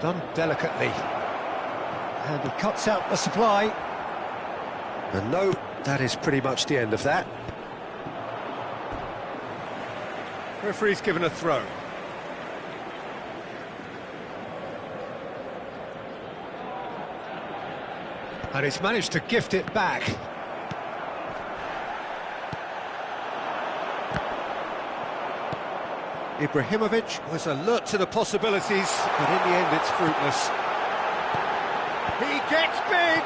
Done delicately. And he cuts out the supply. And no, that is pretty much the end of that. Referee's given a throw. And he's managed to gift it back. Ibrahimovic was alert to the possibilities, but in the end it's fruitless. He gets big!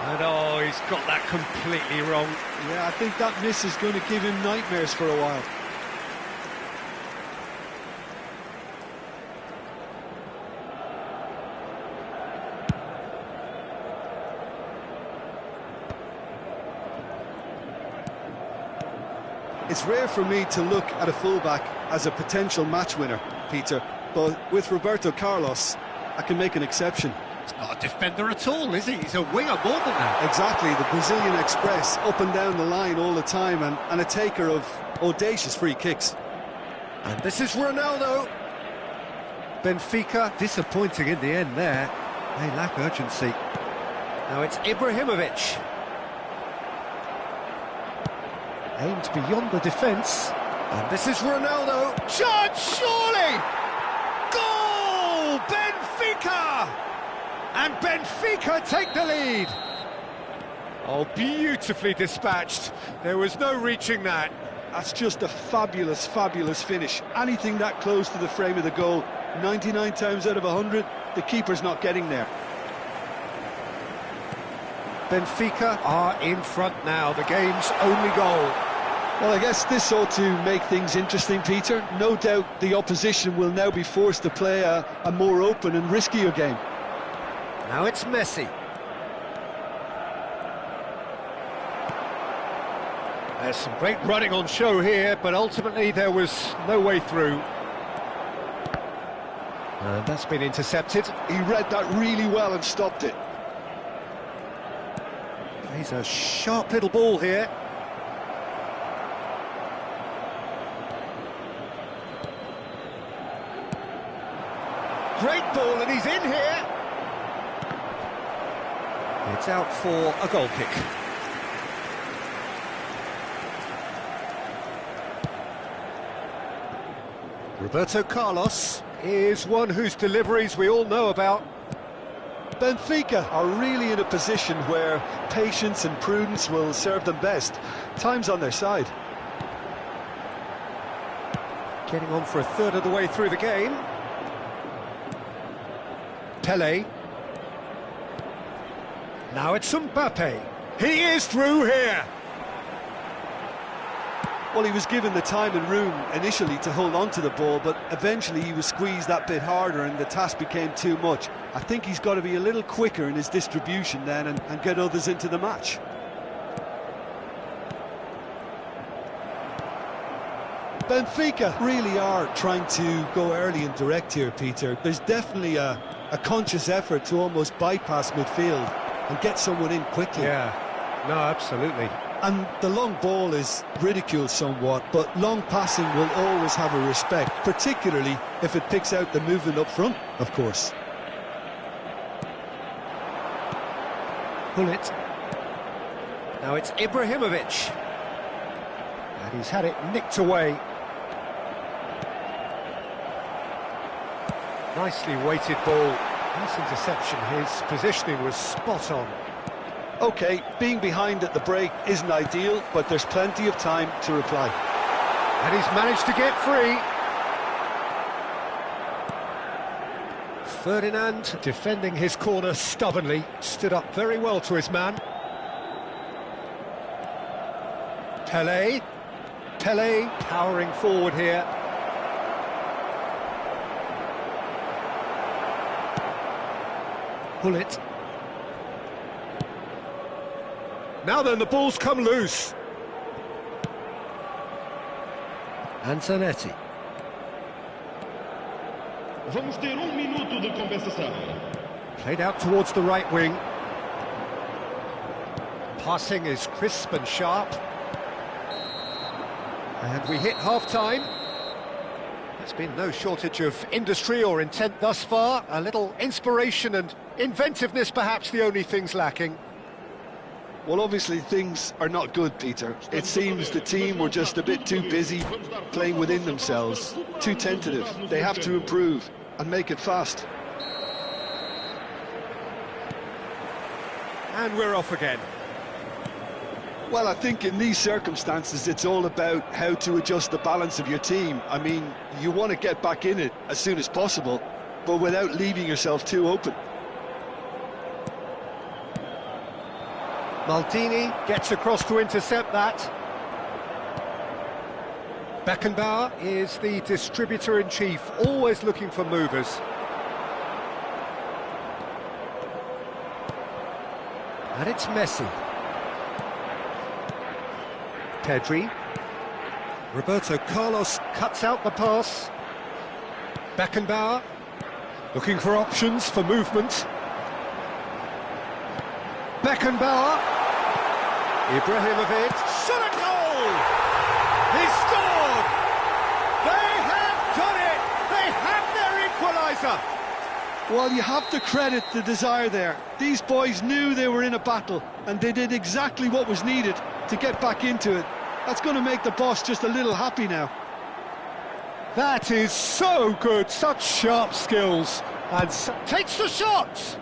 And oh, he's got that completely wrong. Yeah, I think that miss is going to give him nightmares for a while. It's rare for me to look at a fullback as a potential match winner, Peter, but with Roberto Carlos, I can make an exception. He's not a defender at all, is he? He's a winger more than that. Exactly, the Brazilian Express, up and down the line all the time, and a taker of audacious free kicks. And this is Ronaldo. Benfica disappointing in the end there. They lack urgency. Now it's Ibrahimovic. Aimed beyond the defence. And this is Ronaldo. Shot, surely! Goal! Benfica! And Benfica take the lead. Oh, beautifully dispatched. There was no reaching that. That's just a fabulous, fabulous finish. Anything that close to the frame of the goal, 99 times out of 100, the keeper's not getting there. Benfica are in front now, the game's only goal. Well, I guess this ought to make things interesting, Peter. No doubt the opposition will now be forced to play a more open and riskier game. Now it's Messi. There's some great running on show here, but ultimately there was no way through. And that's been intercepted. He read that really well and stopped it. He's a sharp little ball here. Great ball, and he's in here. It's out for a goal kick. Roberto Carlos is one whose deliveries we all know about. Benfica are really in a position where patience and prudence will serve them best. Time's on their side. Getting on for a third of the way through the game. Pele. Now it's Mbappe. He is through here. Well, he was given the time and room initially to hold on to the ball, but eventually he was squeezed that bit harder and the task became too much. I think he's got to be a little quicker in his distribution then and get others into the match. Benfica really are trying to go early and direct here, Peter. There's definitely a conscious effort to almost bypass midfield and get someone in quickly. Yeah, no, absolutely. And the long ball is ridiculed somewhat, but long passing will always have a respect, particularly if it picks out the movement up front, of course. Pull it. Now it's Ibrahimovic. And he's had it nicked away. Nicely weighted ball. Nice interception. His positioning was spot on. OK, being behind at the break isn't ideal, but there's plenty of time to reply. And he's managed to get free. Ferdinand, defending his corner stubbornly, stood up very well to his man. Pelé powering forward here. Pull it. Now then, the ball's come loose. Antonetti. Vamos ter minuto de compensação. Played out towards the right wing. Passing is crisp and sharp. And we hit half-time. There's been no shortage of industry or intent thus far. A little inspiration and inventiveness, perhaps the only things lacking. Well, obviously things are not good, Peter. It seems the team were just a bit too busy playing within themselves, too tentative. They have to improve and make it fast. And we're off again. Well, I think in these circumstances it's all about how to adjust the balance of your team. I mean, you want to get back in it as soon as possible, but without leaving yourself too open. Maldini gets across to intercept that. Beckenbauer is the distributor-in-chief, always looking for movers. And it's Messi. Pedri. Roberto Carlos cuts out the pass. Beckenbauer looking for options for movement. Beckenbauer. Ibrahimovic. Shot a goal! He scored! They have done it! They have their equaliser! Well, you have to credit the desire there. These boys knew they were in a battle, and they did exactly what was needed to get back into it. That's going to make the boss just a little happy now. That is so good, such sharp skills, and takes the shot!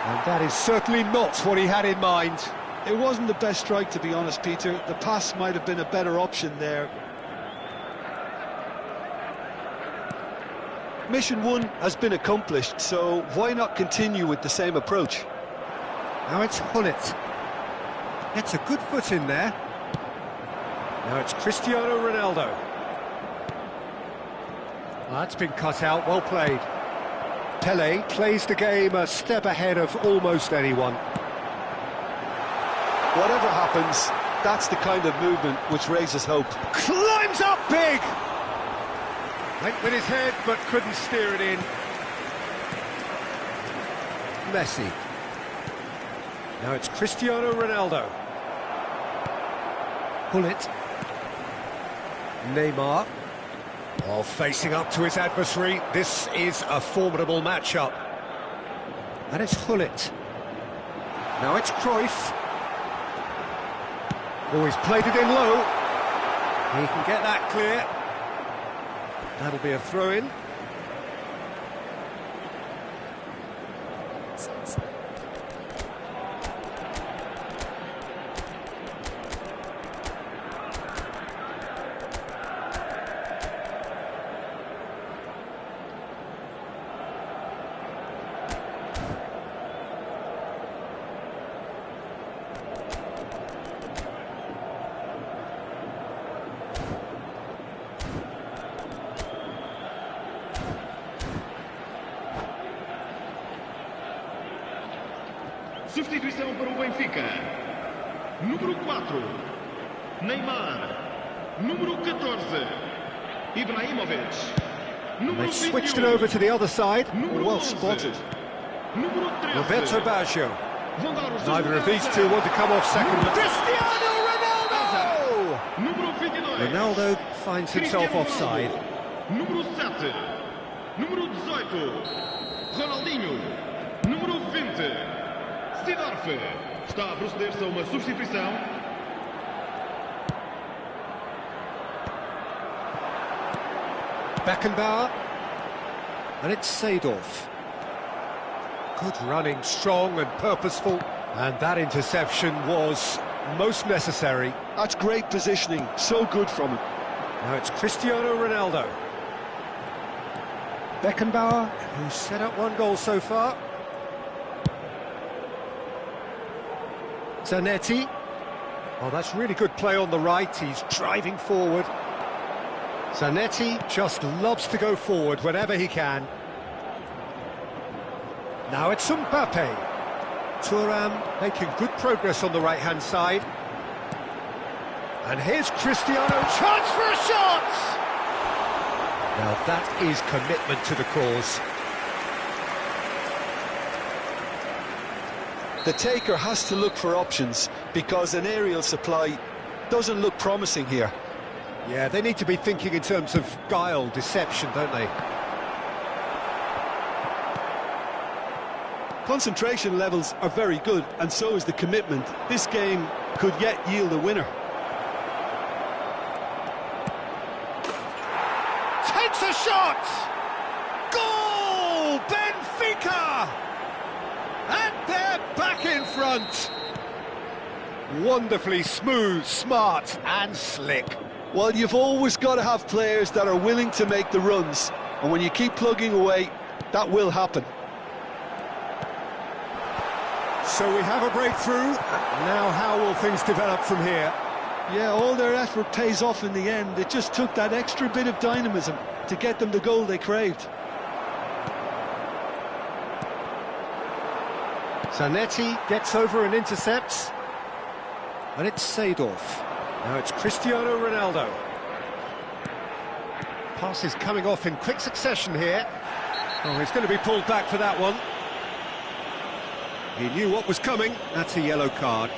And that is certainly not what he had in mind. It wasn't the best strike, to be honest, Peter. The pass might have been a better option there. Mission 1 has been accomplished, so why not continue with the same approach? Now it's Hullet. Gets a good foot in there. Now it's Cristiano Ronaldo. Well, that's been cut out, well played. Pelé plays the game a step ahead of almost anyone. Whatever happens, that's the kind of movement which raises hope. Climbs up big! Went with his head, but couldn't steer it in. Messi. Now it's Cristiano Ronaldo. Pull it. Neymar. While facing up to his adversary, this is a formidable matchup. And it's Hullet. Now it's Cruyff. Oh, he's played it in low. He can get that clear. That'll be a throw-in. Substituição para o Benfica. Número 4, Neymar. Número 14, Ibrahimovic. They switched it over to the other side. Well spotted. Número 13, Roberto Baggio. Vão dar os Neither of these two want to come off second. Cristiano Ronaldo! Número 22. Ronaldo finds himself offside. Número 7. Número 18. Ronaldinho. Número 20. Sidorf. Está a proceder-se a uma substituição. Beckenbauer. And it's Seedorf. Good running, strong and purposeful. And that interception was most necessary. That's great positioning, so good from him. Now it's Cristiano Ronaldo. Beckenbauer, who's set up one goal so far. Zanetti. Oh, that's really good play on the right. He's driving forward. Zanetti just loves to go forward whenever he can. Now it's Mbappe. Thuram making good progress on the right-hand side. And here's Cristiano. Chance for a shot! Now that is commitment to the cause. The taker has to look for options because an aerial supply doesn't look promising here. Yeah, they need to be thinking in terms of guile, deception, don't they? Concentration levels are very good, and so is the commitment. This game could yet yield a winner. Takes a shot! Goal! Benfica! And they're back in front! Wonderfully smooth, smart and slick. Well, you've always got to have players that are willing to make the runs, and when you keep plugging away, that will happen. So we have a breakthrough. Now how will things develop from here? Yeah, all their effort pays off in the end. It just took that extra bit of dynamism to get them the goal they craved. Zanetti gets over and intercepts. And it's Seedorf. Now it's Cristiano Ronaldo. Pass is coming off in quick succession here. Oh, he's going to be pulled back for that one. He knew what was coming. That's a yellow card.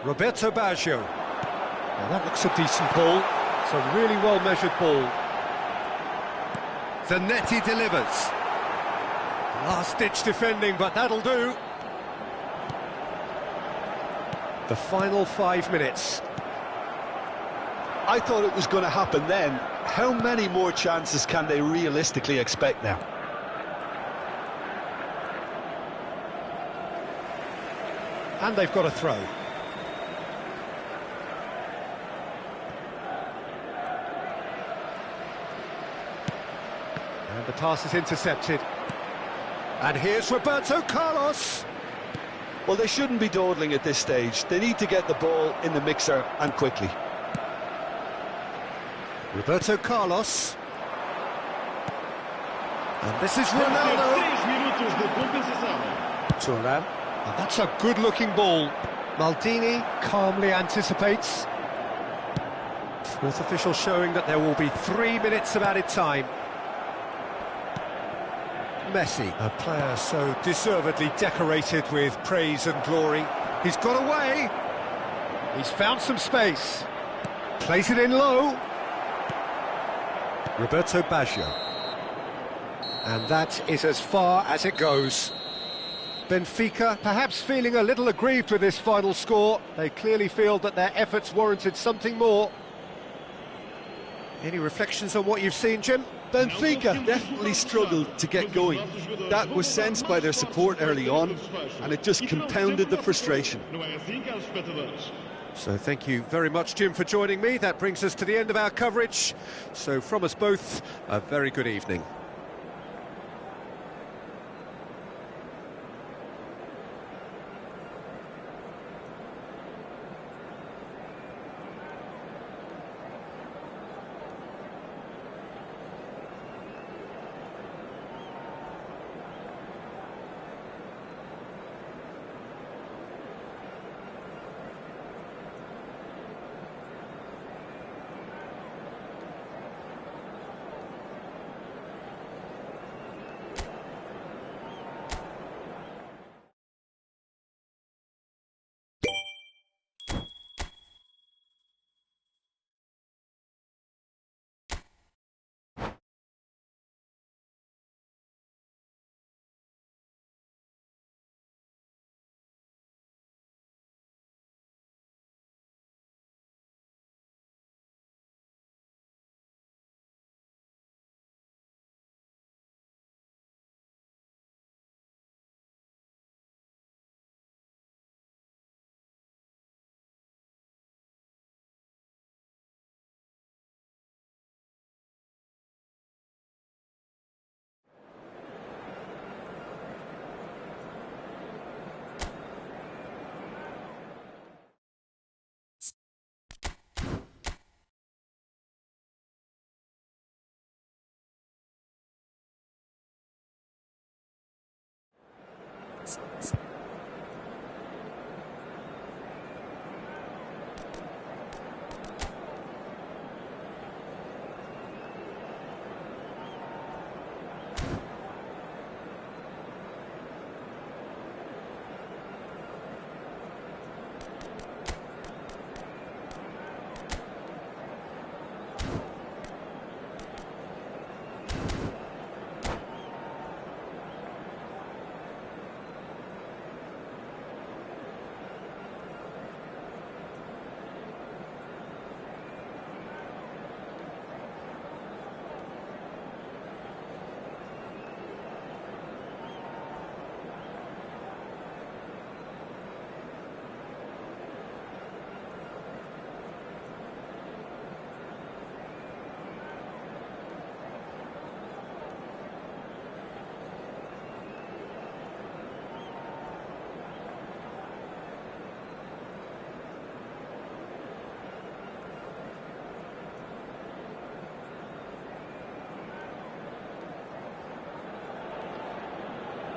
Roberto Baggio. Now that looks a decent ball. It's a really well-measured ball. Zanetti delivers. Last-ditch defending, but that'll do. The final 5 minutes. I thought it was going to happen then. How many more chances can they realistically expect now? And they've got a throw. And the pass is intercepted. And here's Roberto Carlos. Well, they shouldn't be dawdling at this stage. They need to get the ball in the mixer and quickly. Roberto Carlos. And this is Ronaldo. 3 minutos de compensação. Thuram. And that's a good-looking ball. Maldini calmly anticipates. Fourth official showing that there will be 3 minutes of added time. Messi, a player so deservedly decorated with praise and glory. He's got away. He's found some space. Plays it in low. Roberto Baggio. And that is as far as it goes. Benfica perhaps feeling a little aggrieved with this final score. They clearly feel that their efforts warranted something more. Any reflections on what you've seen, Jim? Benfica definitely struggled to get going. That was sensed by their support early on, and it just compounded the frustration. So thank you very much, Jim, for joining me. That brings us to the end of our coverage. So from us both, a very good evening.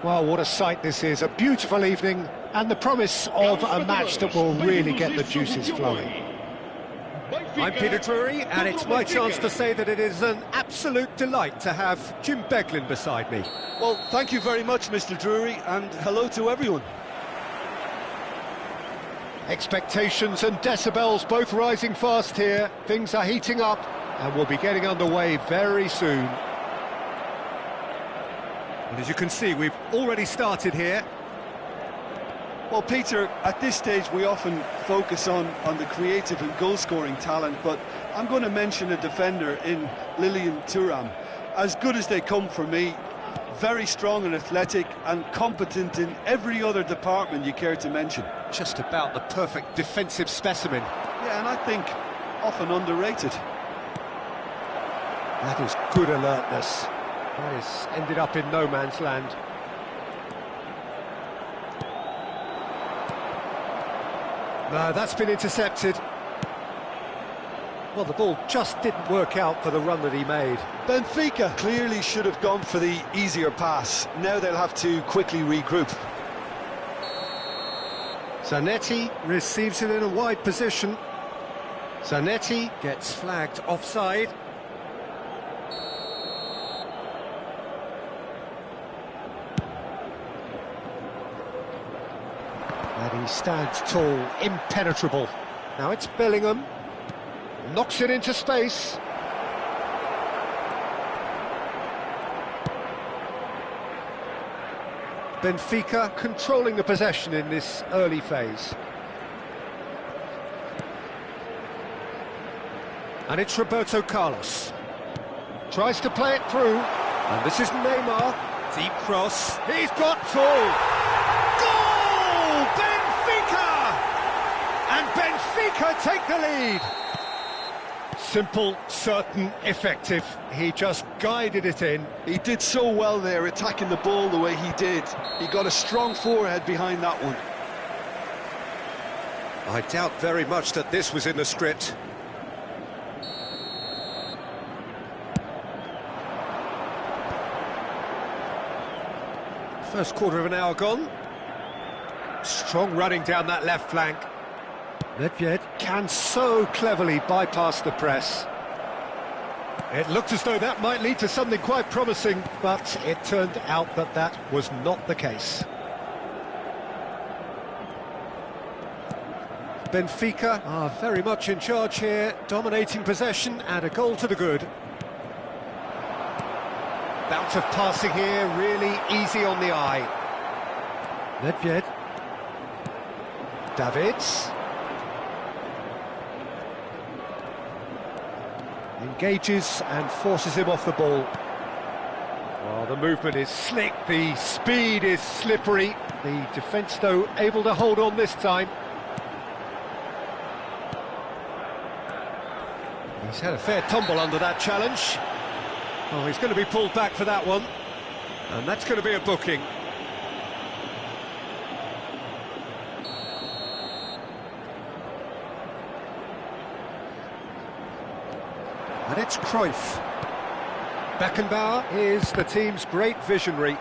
Well, what a sight this is, a beautiful evening, and the promise of a match that will really get the juices flowing. I'm Peter Drury, and it's my chance to say that it is an absolute delight to have Jim Beglin beside me. Well, thank you very much, Mr. Drury, and hello to everyone. Expectations and decibels both rising fast here. Things are heating up, and we'll be getting underway very soon. And as you can see, we've already started here. Well, Peter, at this stage we often focus on the creative and goal-scoring talent, but I'm going to mention a defender in Lilian Thuram. As good as they come for me, very strong and athletic and competent in every other department you care to mention. Just about the perfect defensive specimen. Yeah, and I think often underrated. That is good alertness. That has ended up in no man's land. No, that's been intercepted. Well, the ball just didn't work out for the run that he made. Benfica clearly should have gone for the easier pass. Now they'll have to quickly regroup. Zanetti receives it in a wide position. Zanetti gets flagged offside. And he stands tall, impenetrable. Now it's Bellingham. Knocks it into space. Benfica controlling the possession in this early phase. And it's Roberto Carlos. Tries to play it through. And this is Neymar. Deep cross. He's got full. Goal! Benfica! And Benfica take the lead. Simple, certain, effective. He just guided it in. He did so well there, attacking the ball the way he did. He got a strong forehead behind that one. I doubt very much that this was in the script. First quarter of an hour gone. Strong running down that left flank. Nedved can so cleverly bypass the press. It looked as though that might lead to something quite promising, but it turned out that that was not the case. Benfica are very much in charge here, dominating possession and a goal to the good. Bout of passing here, really easy on the eye. Nedved. Davids. Engages and forces him off the ball. Well, the movement is slick, the speed is slippery. The defence, though, able to hold on this time. He's had a fair tumble under that challenge. Oh, he's going to be pulled back for that one. And that's going to be a booking. And it's Cruyff. Beckenbauer is the team's great visionary.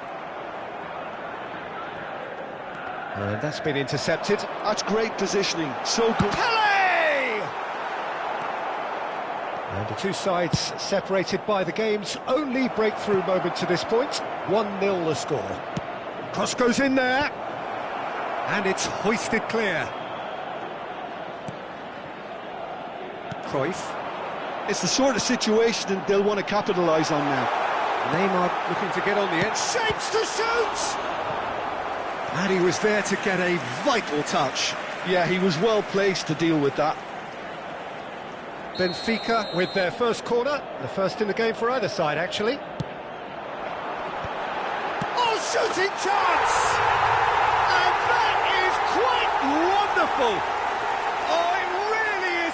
And that's been intercepted. That's great positioning, so good. Pele! And the two sides separated by the game's only breakthrough moment to this point. 1-0 the score. Cross goes in there. And it's hoisted clear. Cruyff. It's the sort of situation that they'll want to capitalise on now. Neymar looking to get on the edge, shapes to shoot! And he was there to get a vital touch. Yeah, he was well placed to deal with that. Benfica with their first corner, the first in the game for either side, actually. Oh, shooting chance! And that is quite wonderful!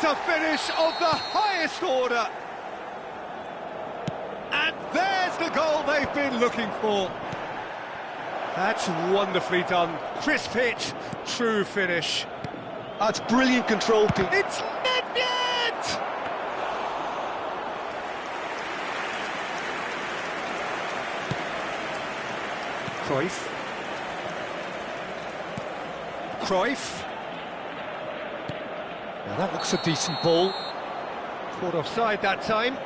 A finish of the highest order. And there's the goal they've been looking for. That's wonderfully done. Crisp hit, true finish. That's brilliant control, Pete. It's Nedved! Cruyff. Cruyff. Now that looks a decent ball. Caught offside that time.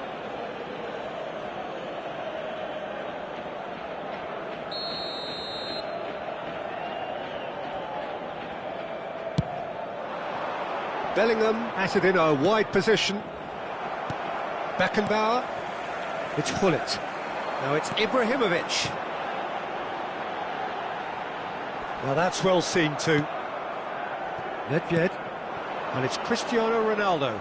Bellingham has it in a wide position. Beckenbauer. It's Hullet. Now it's Ibrahimovic. Now that's well seen too. Nedved. And it's Cristiano Ronaldo.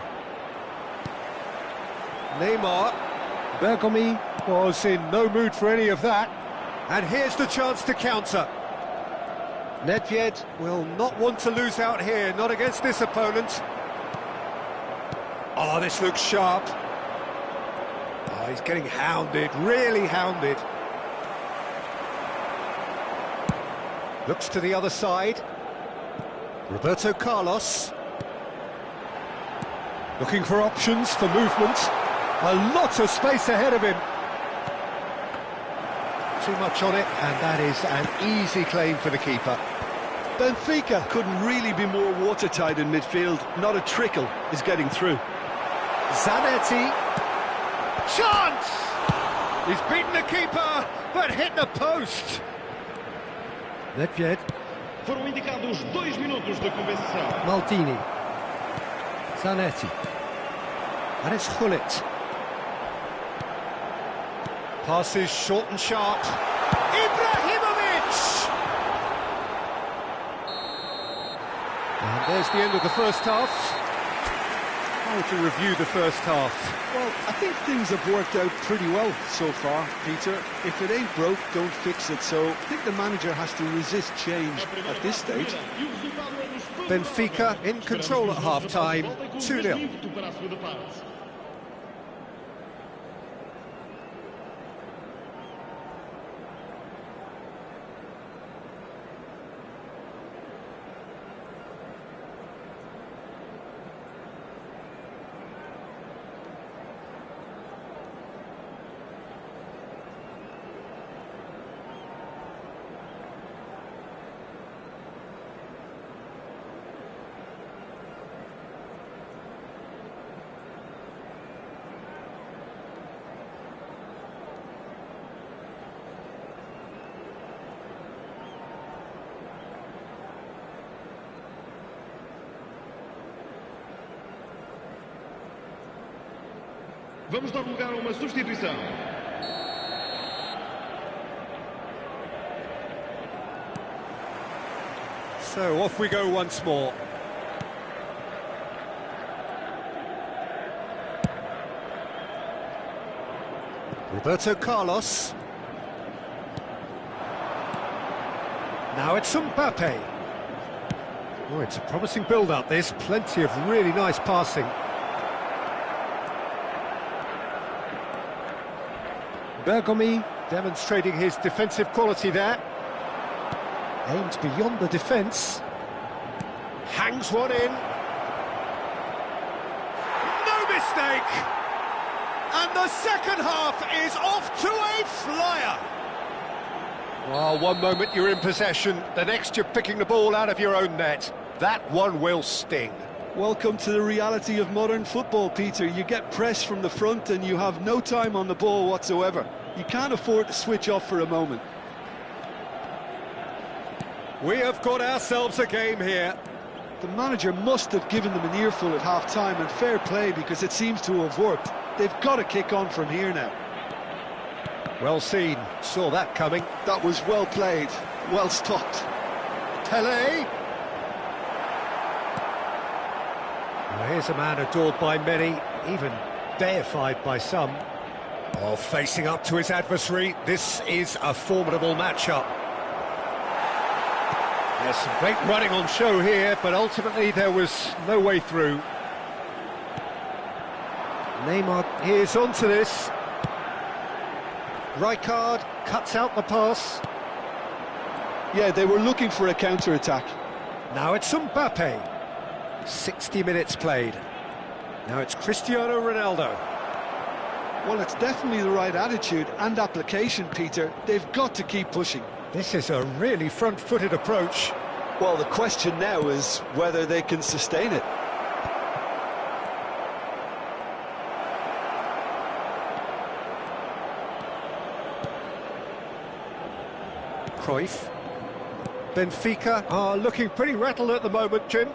Neymar. Bergomi was in no mood for any of that. And here's the chance to counter. Nedved will not want to lose out here, not against this opponent. Oh, this looks sharp. Oh, he's getting hounded, really hounded. Looks to the other side. Roberto Carlos. Looking for options for movement. A lot of space ahead of him. Too much on it, and that is an easy claim for the keeper. Benfica couldn't really be more watertight in midfield. Not a trickle is getting through. Zanetti. Chance! He's beaten the keeper, but hit the post. Nedved. Foram indicados 2 minutos de compensação. Maldini. Zanetti. And it's Hullet. Passes short and sharp. Ibrahimovic! And there's the end of the first half. How would you review the first half? Well, I think things have worked out pretty well so far, Peter. If it ain't broke, don't fix it. So I think the manager has to resist change at this stage. Benfica in control at half-time, 2-0. Vamos dar lugar a uma substituição. So off we go once more. Roberto Carlos. Now it's Mbappe. Oh, it's a promising build-up, this. Plenty of really nice passing. Bergomi demonstrating his defensive quality there. Aimed beyond the defence. Hangs one in. No mistake! And the second half is off to a flyer! Well, one moment you're in possession, the next you're picking the ball out of your own net. That one will sting. Welcome to the reality of modern football, Peter. You get pressed from the front and you have no time on the ball whatsoever. You can't afford to switch off for a moment. We have got ourselves a game here. The manager must have given them an earful at half-time, and fair play because it seems to have worked. They've got to kick on from here now. Well seen, saw that coming. That was well played, well stopped. Pelé. Well, here's a man adored by many, even deified by some. Oh, facing up to his adversary, this is a formidable matchup. There's some great running on show here, but ultimately there was no way through. Neymar is onto this. Rijkaard cuts out the pass. Yeah, they were looking for a counter-attack. Now it's Mbappe. 60 minutes played. Now it's Cristiano Ronaldo. Well, it's definitely the right attitude and application, Peter. They've got to keep pushing. This is a really front-footed approach. Well, the question now is whether they can sustain it. Cruyff. Benfica are looking pretty rattled at the moment, Jim.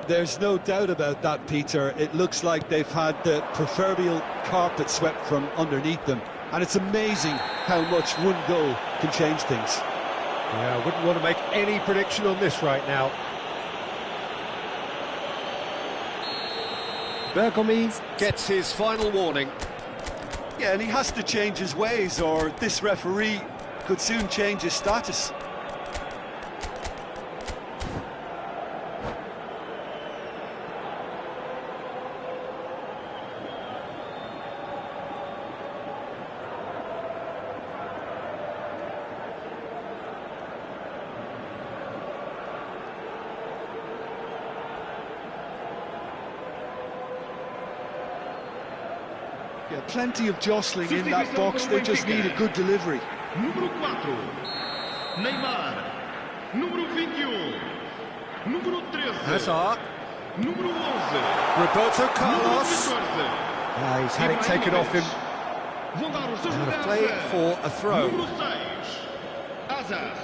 There's no doubt about that, Peter. It looks like they've had the proverbial carpet swept from underneath them. And it's amazing how much one goal can change things. Yeah, I wouldn't want to make any prediction on this right now. Bergomi gets his final warning. Yeah, and he has to change his ways, or this referee could soon change his status. Yeah, plenty of jostling in that box, they just need a good delivery. Número 4, Neymar. Número 21, número 13. Hazard. Número 11, Roberto número Carlos. 14. He's had it taken off him. Vão dar os seus And a lugares play a for a throw. Número 6, Hazard.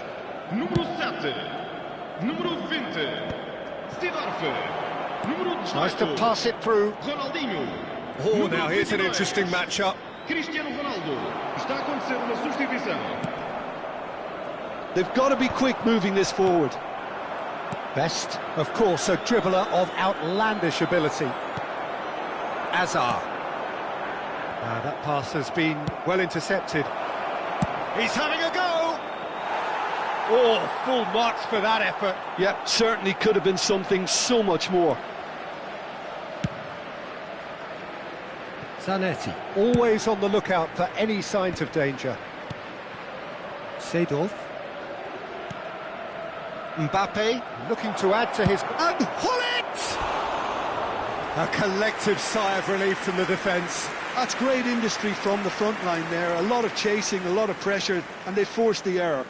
Número 7, número 20, Seedorf. Número 18, Nice to pass it through. Ronaldinho. Oh, now here's an interesting matchup. Cristiano Ronaldo. Está a acontecer uma substituição. They've got to be quick moving this forward. Best, of course, a dribbler of outlandish ability. Hazard. That pass has been well intercepted. He's having a go! Oh, full marks for that effort. Yep, certainly could have been something so much more. Zanetti, always on the lookout for any signs of danger. Seedorf. Mbappe, looking to add to his... And Hullet! A collective sigh of relief from the defence. That's great industry from the front line there. A lot of chasing, a lot of pressure, and they forced the error.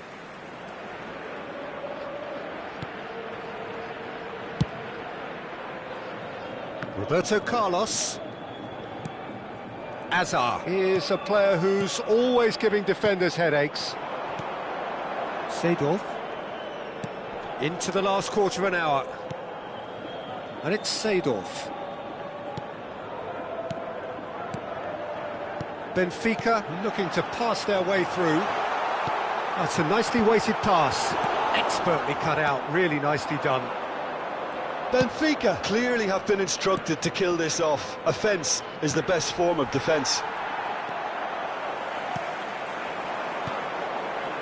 Roberto Carlos. Hazard is a player who's always giving defenders headaches. Seedorf. Into the last quarter of an hour. And it's Seedorf. Benfica looking to pass their way through. That's a nicely weighted pass. Expertly cut out, really nicely done. Benfica clearly have been instructed to kill this off. Offence is the best form of defence.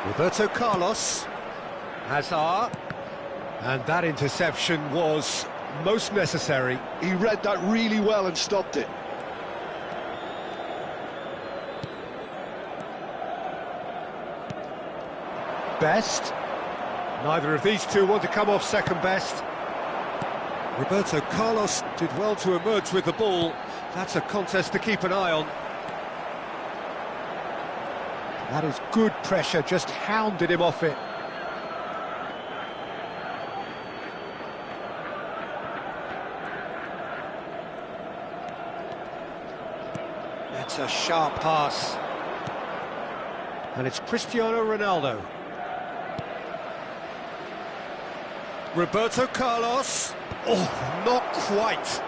Roberto Carlos. Hazard. And that interception was most necessary. He read that really well and stopped it. Best. Neither of these two want to come off second best. Roberto Carlos did well to emerge with the ball. That's a contest to keep an eye on. That is good pressure, just hounded him off it. That's a sharp pass. And it's Cristiano Ronaldo. Roberto Carlos. Oh, not quite.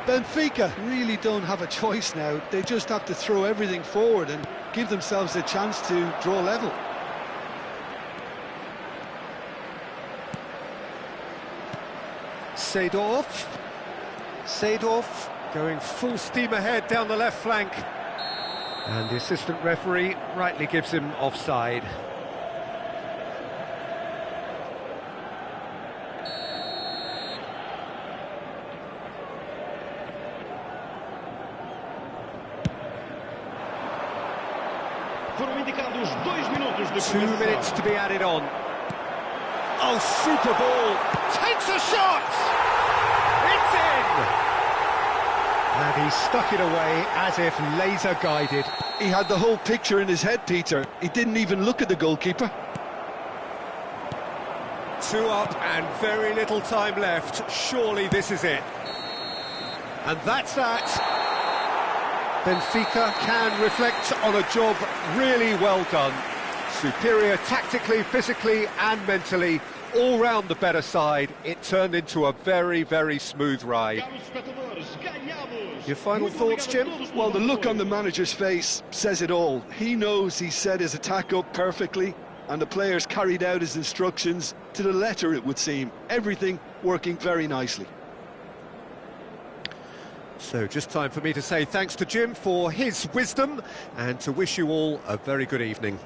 Benfica really don't have a choice now. They just have to throw everything forward and give themselves a chance to draw level. Seedorf. Seedorf going full steam ahead down the left flank. And the assistant referee rightly gives him offside. Foram indicados 2 minutos de 2 minutes to be added on. Oh, super ball! Takes a shot! It's in! And he stuck it away as if laser guided. He had the whole picture in his head, Peter. He didn't even look at the goalkeeper. 2 up and very little time left. Surely this is it. And that's that. Benfica can reflect on a job really well done. Superior tactically, physically and mentally. All round the better side. It turned into a very, very smooth ride. Your final thoughts, Jim? Well, the look on the manager's face says it all. He knows he set his attack up perfectly, and the players carried out his instructions to the letter, it would seem. Everything working very nicely. So just time for me to say thanks to Jim for his wisdom and to wish you all a very good evening.